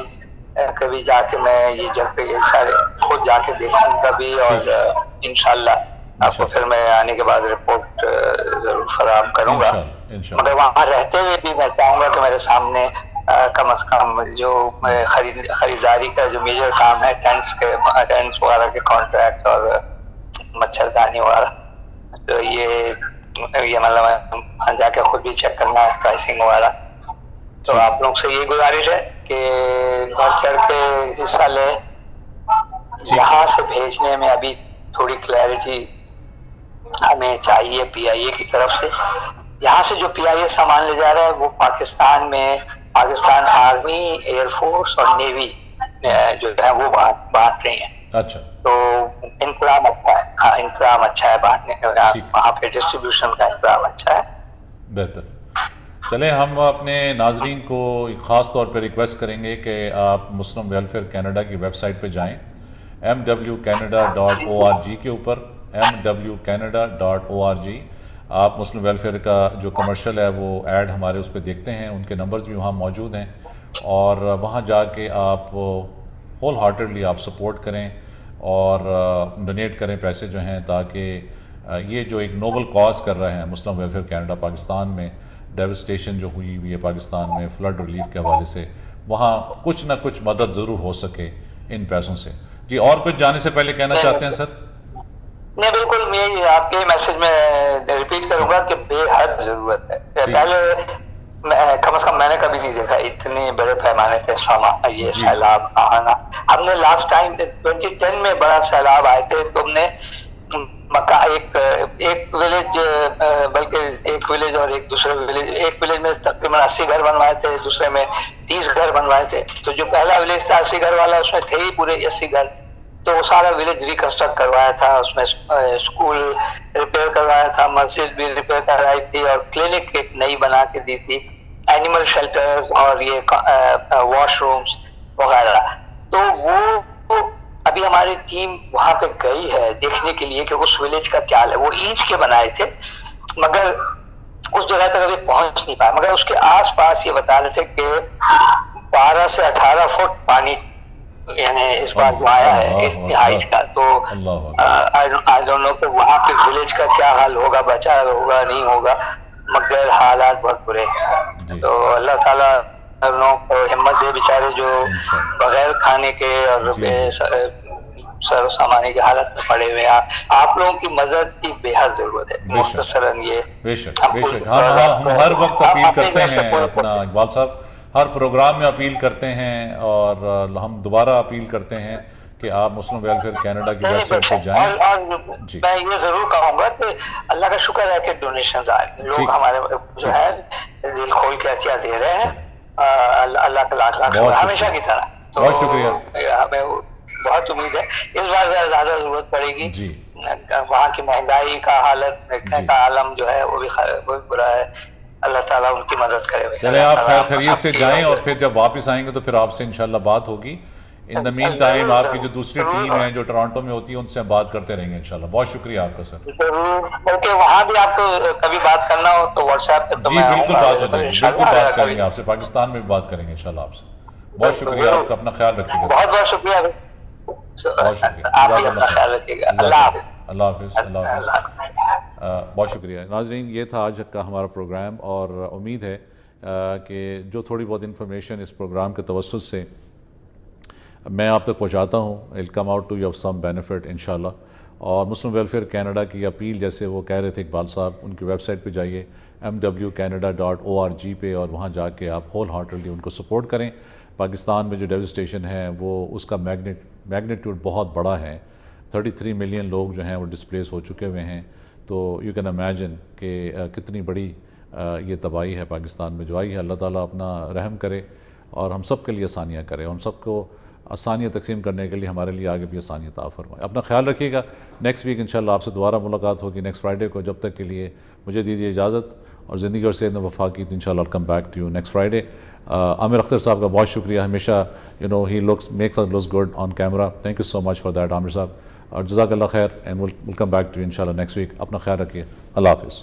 کبھی جا کے میں یہ جب سارے خود جا کے دیکھوں گا بھی اور انشاءاللہ آپ کو پھر میں آنے کے بعد رپورٹ ضرور فراہم کروں گا. مگر وہاں رہتے ہوئے بھی میں چاہوں گا کہ میرے سامنے کم از کم جو خریداری کا جو میجر کام ہے ٹینٹس وغیرہ کے کانٹریکٹ اور مچھردانی وغیرہ, تو یہ مطلب جا کے خود بھی چیک کرنا ہے پرائسنگ وغیرہ. تو آپ لوگ سے یہ گزارش ہے کہ بڑھ چڑھ کے حصہ لیں. یہاں سے بھیجنے میں ابھی تھوڑی کلیئرٹی ہمیں چاہیے پی آئی اے کی طرف سے. یہاں سے جو پی آئی اے سامان لے جا رہا ہے وہ پاکستان میں پاکستان آرمی, ایئر فورس اور نیوی جو ہے وہ بانٹ رہی ہیں. اچھا, تو انتظام اچھا ہے. ہاں انتظام اچھا ہے بانٹنے کا, وہاں پہ ڈسٹریبیوشن کا انتظام اچھا ہے. بہتر. چلیں ہم اپنے ناظرین کو خاص طور پہ ریکویسٹ کریں گے کہ آپ مسلم ویلفیئر کینیڈا کی ویب سائٹ پہ جائیں mwcanada.org کے اوپر mwcanada.org. آپ مسلم ویلفیئر کا جو کمرشل ہے وہ ایڈ ہمارے اس پہ دیکھتے ہیں, ان کے نمبرز بھی وہاں موجود ہیں اور وہاں جا کے آپ ہول ہارٹیڈلی آپ سپورٹ کریں اور ڈونیٹ کریں پیسے جو ہیں, تاکہ یہ جو ایک نوبل کاز کر رہے ہیں مسلم ویلفیئر کینیڈا پاکستان میں, ڈیوسٹیشن جو ہوئی ہوئی ہے پاکستان میں فلڈ ریلیف کے حوالے سے, وہاں کچھ نہ کچھ مدد ضرور ہو سکے ان پیسوں سے. جی اور کچھ جانے سے پہلے کہنا چاہتے ہیں سر؟ نہیں بالکل, میں آپ کے میسج میں ریپیٹ کروں گا کہ بے حد ضرورت ہے. پہلے کم از کم میں نے کبھی نہیں دیکھا اتنے بڑے پیمانے پہ یہ سیلاب آنا. ہم نے لاسٹ ٹائم 2010 میں بڑا سیلاب آئے تھے تو ہم نے ایک ولیج, بلکہ ایک ولیج اور ایک دوسرے ولیج, ایک ولیج میں تقریباً 80 گھر بنوائے تھے, دوسرے میں 30 گھر بنوائے تھے. تو جو پہلا ولیج تھا 80 گھر والا, اس میں تھے ہی پورے 80 گھر, تو وہ سارا ولیج ریکنسٹرکٹ کروایا تھا. اس میں اسکول ریپیئر کروایا تھا, مسجد بھی ریپیئر کروائی تھی اور کلینک ایک نئی بنا کے دی تھی, اینیمل شیلٹر اور یہ واش رومز وغیرہ. تو وہ ابھی ہماری ٹیم وہاں پہ گئی ہے دیکھنے کے لیے کہ اس ولیج کا کیا ہے. وہ اینٹ کے بنائے تھے مگر اس جگہ تک ابھی پہنچ نہیں پایا, مگر اس کے آس پاس یہ بتا رہے تھے کہ 12 سے 18 فٹ پانی یعنی اس بار جو آیا ہے اس ہائٹ کا. تو آئی ڈونٹ نو کہ وہاں پہ ولیج کا کیا حال ہوگا, بچا ہوگا نہیں ہوگا, مگر حالات بہت برے ہیں. تو اللہ تعالیٰ کو ہمت دے, بیچارے جو بغیر کھانے کے اور سر و سامانے کی حالت میں پڑے ہوئے ہیں. آپ لوگوں کی مدد کی بے حد ضرورت ہے. مختصراً یہ بے شک ہم ہر وقت اپیل کرتے ہیں, اپنا اقبال صاحب ہر پروگرام میں اپیل کرتے ہیں اور ہم دوبارہ اپیل کرتے ہیں کہ آپ مسلم ویلفیئر کینیڈا کی ویب سائٹ پہ جائیں. میں یہ ضرور کہوں گا کہ اللہ کا شکر ہے کہ ڈونیشنز آ رہے ہیں, لوگ ہمارے جو ہے دل کھول کے عطیہ دے رہے ہیں. اللہ کا لاکھ لاکھ شکر, ہمیشہ کی طرح. بہت شکریہ. ہمیں بہت امید ہے اس بار زیادہ ضرورت پڑے گی. وہاں کی مہنگائی کا حالت کا عالم جو ہے وہ بھی برا ہے. اللہ تعالیٰ ان کی مدد کرے. چلے آپ خیر خیریت سے جائیں اور پھر جب واپس آئیں گے تو پھر آپ سے انشاءاللہ بات ہوگی. ان دا مین ٹائم آپ کی جو دوسری ٹیم ہے جو ٹورانٹو میں ہوتی ہے ان سے ہم بات کرتے رہیں گے انشاءاللہ. بہت شکریہ آپ کا سر. ضرور. اوکے, وہاں بھی آپ کو کبھی بات کرنا ہو تو واٹس ایپ پہ تو جی میں بالکل بات ہو جائے گی, بالکل بات کریں گے انشاءاللہ. آپ سے, پاکستان میں بھی بات کریں گے انشاءاللہ آپ سے. بہت شکریہ آپ کا, اپنا خیال رکھیے گا. بہت بہت شکریہ. بہت شکریہ. آپ بھی اپنا خیال رکھیے گا. اللہ حافظ. اللہ حافظ. اللہ حافظ. بہت شکریہ ناظرین, یہ تھا آج کا ہمارا پروگرام, اور امید ہے کہ جو تھوڑی بہت انفارمیشن اس پروگرام کے توسط سے میں آپ تک پہنچاتا ہوں, it come out to you of some benefit انشاءاللہ. اور مسلم ویلفیئر کینیڈا کی اپیل, جیسے وہ کہہ رہے تھے اقبال صاحب, ان کی ویب سائٹ پہ جائیے mwcanada.org پہ, اور وہاں جا کے آپ ہول ہارٹڈلی ان کو سپورٹ کریں. پاکستان میں جو ڈیوسٹیشن ہے وہ اس کا میگنیٹیوڈ بہت بڑا ہے. 33 ملین لوگ جو ہیں وہ ڈسپلیس ہو چکے ہوئے ہیں. تو یو کین امیجن کہ کتنی بڑی یہ تباہی ہے پاکستان میں جو آئی ہے. اللہ تعالیٰ اپنا رحم کرے اور ہم سب کے لیے آسانیاں کرے, ہم سب کو آسانیاں تقسیم کرنے کے لیے ہمارے لیے آگے بھی آسانیاں عطا فرمائے. اپنا خیال رکھیے گا. نیکسٹ ویک انشاءاللہ آپ سے دوبارہ ملاقات ہوگی نیکسٹ فرائیڈے کو. جب تک کے لیے مجھے دیجیے اجازت, اور زندگی اور صحت میں وفا کی تو انشاءاللہ I'll come back to you next Friday. عامر اختر صاحب کا بہت شکریہ, ہمیشہ he makes us look good on camera. Thank you so much for that عامر صاحب, اور جزاک اللہ خیر, and we'll come back to you انشاءاللہ next week. اپنا خیال رکھیے. اللہ حافظ.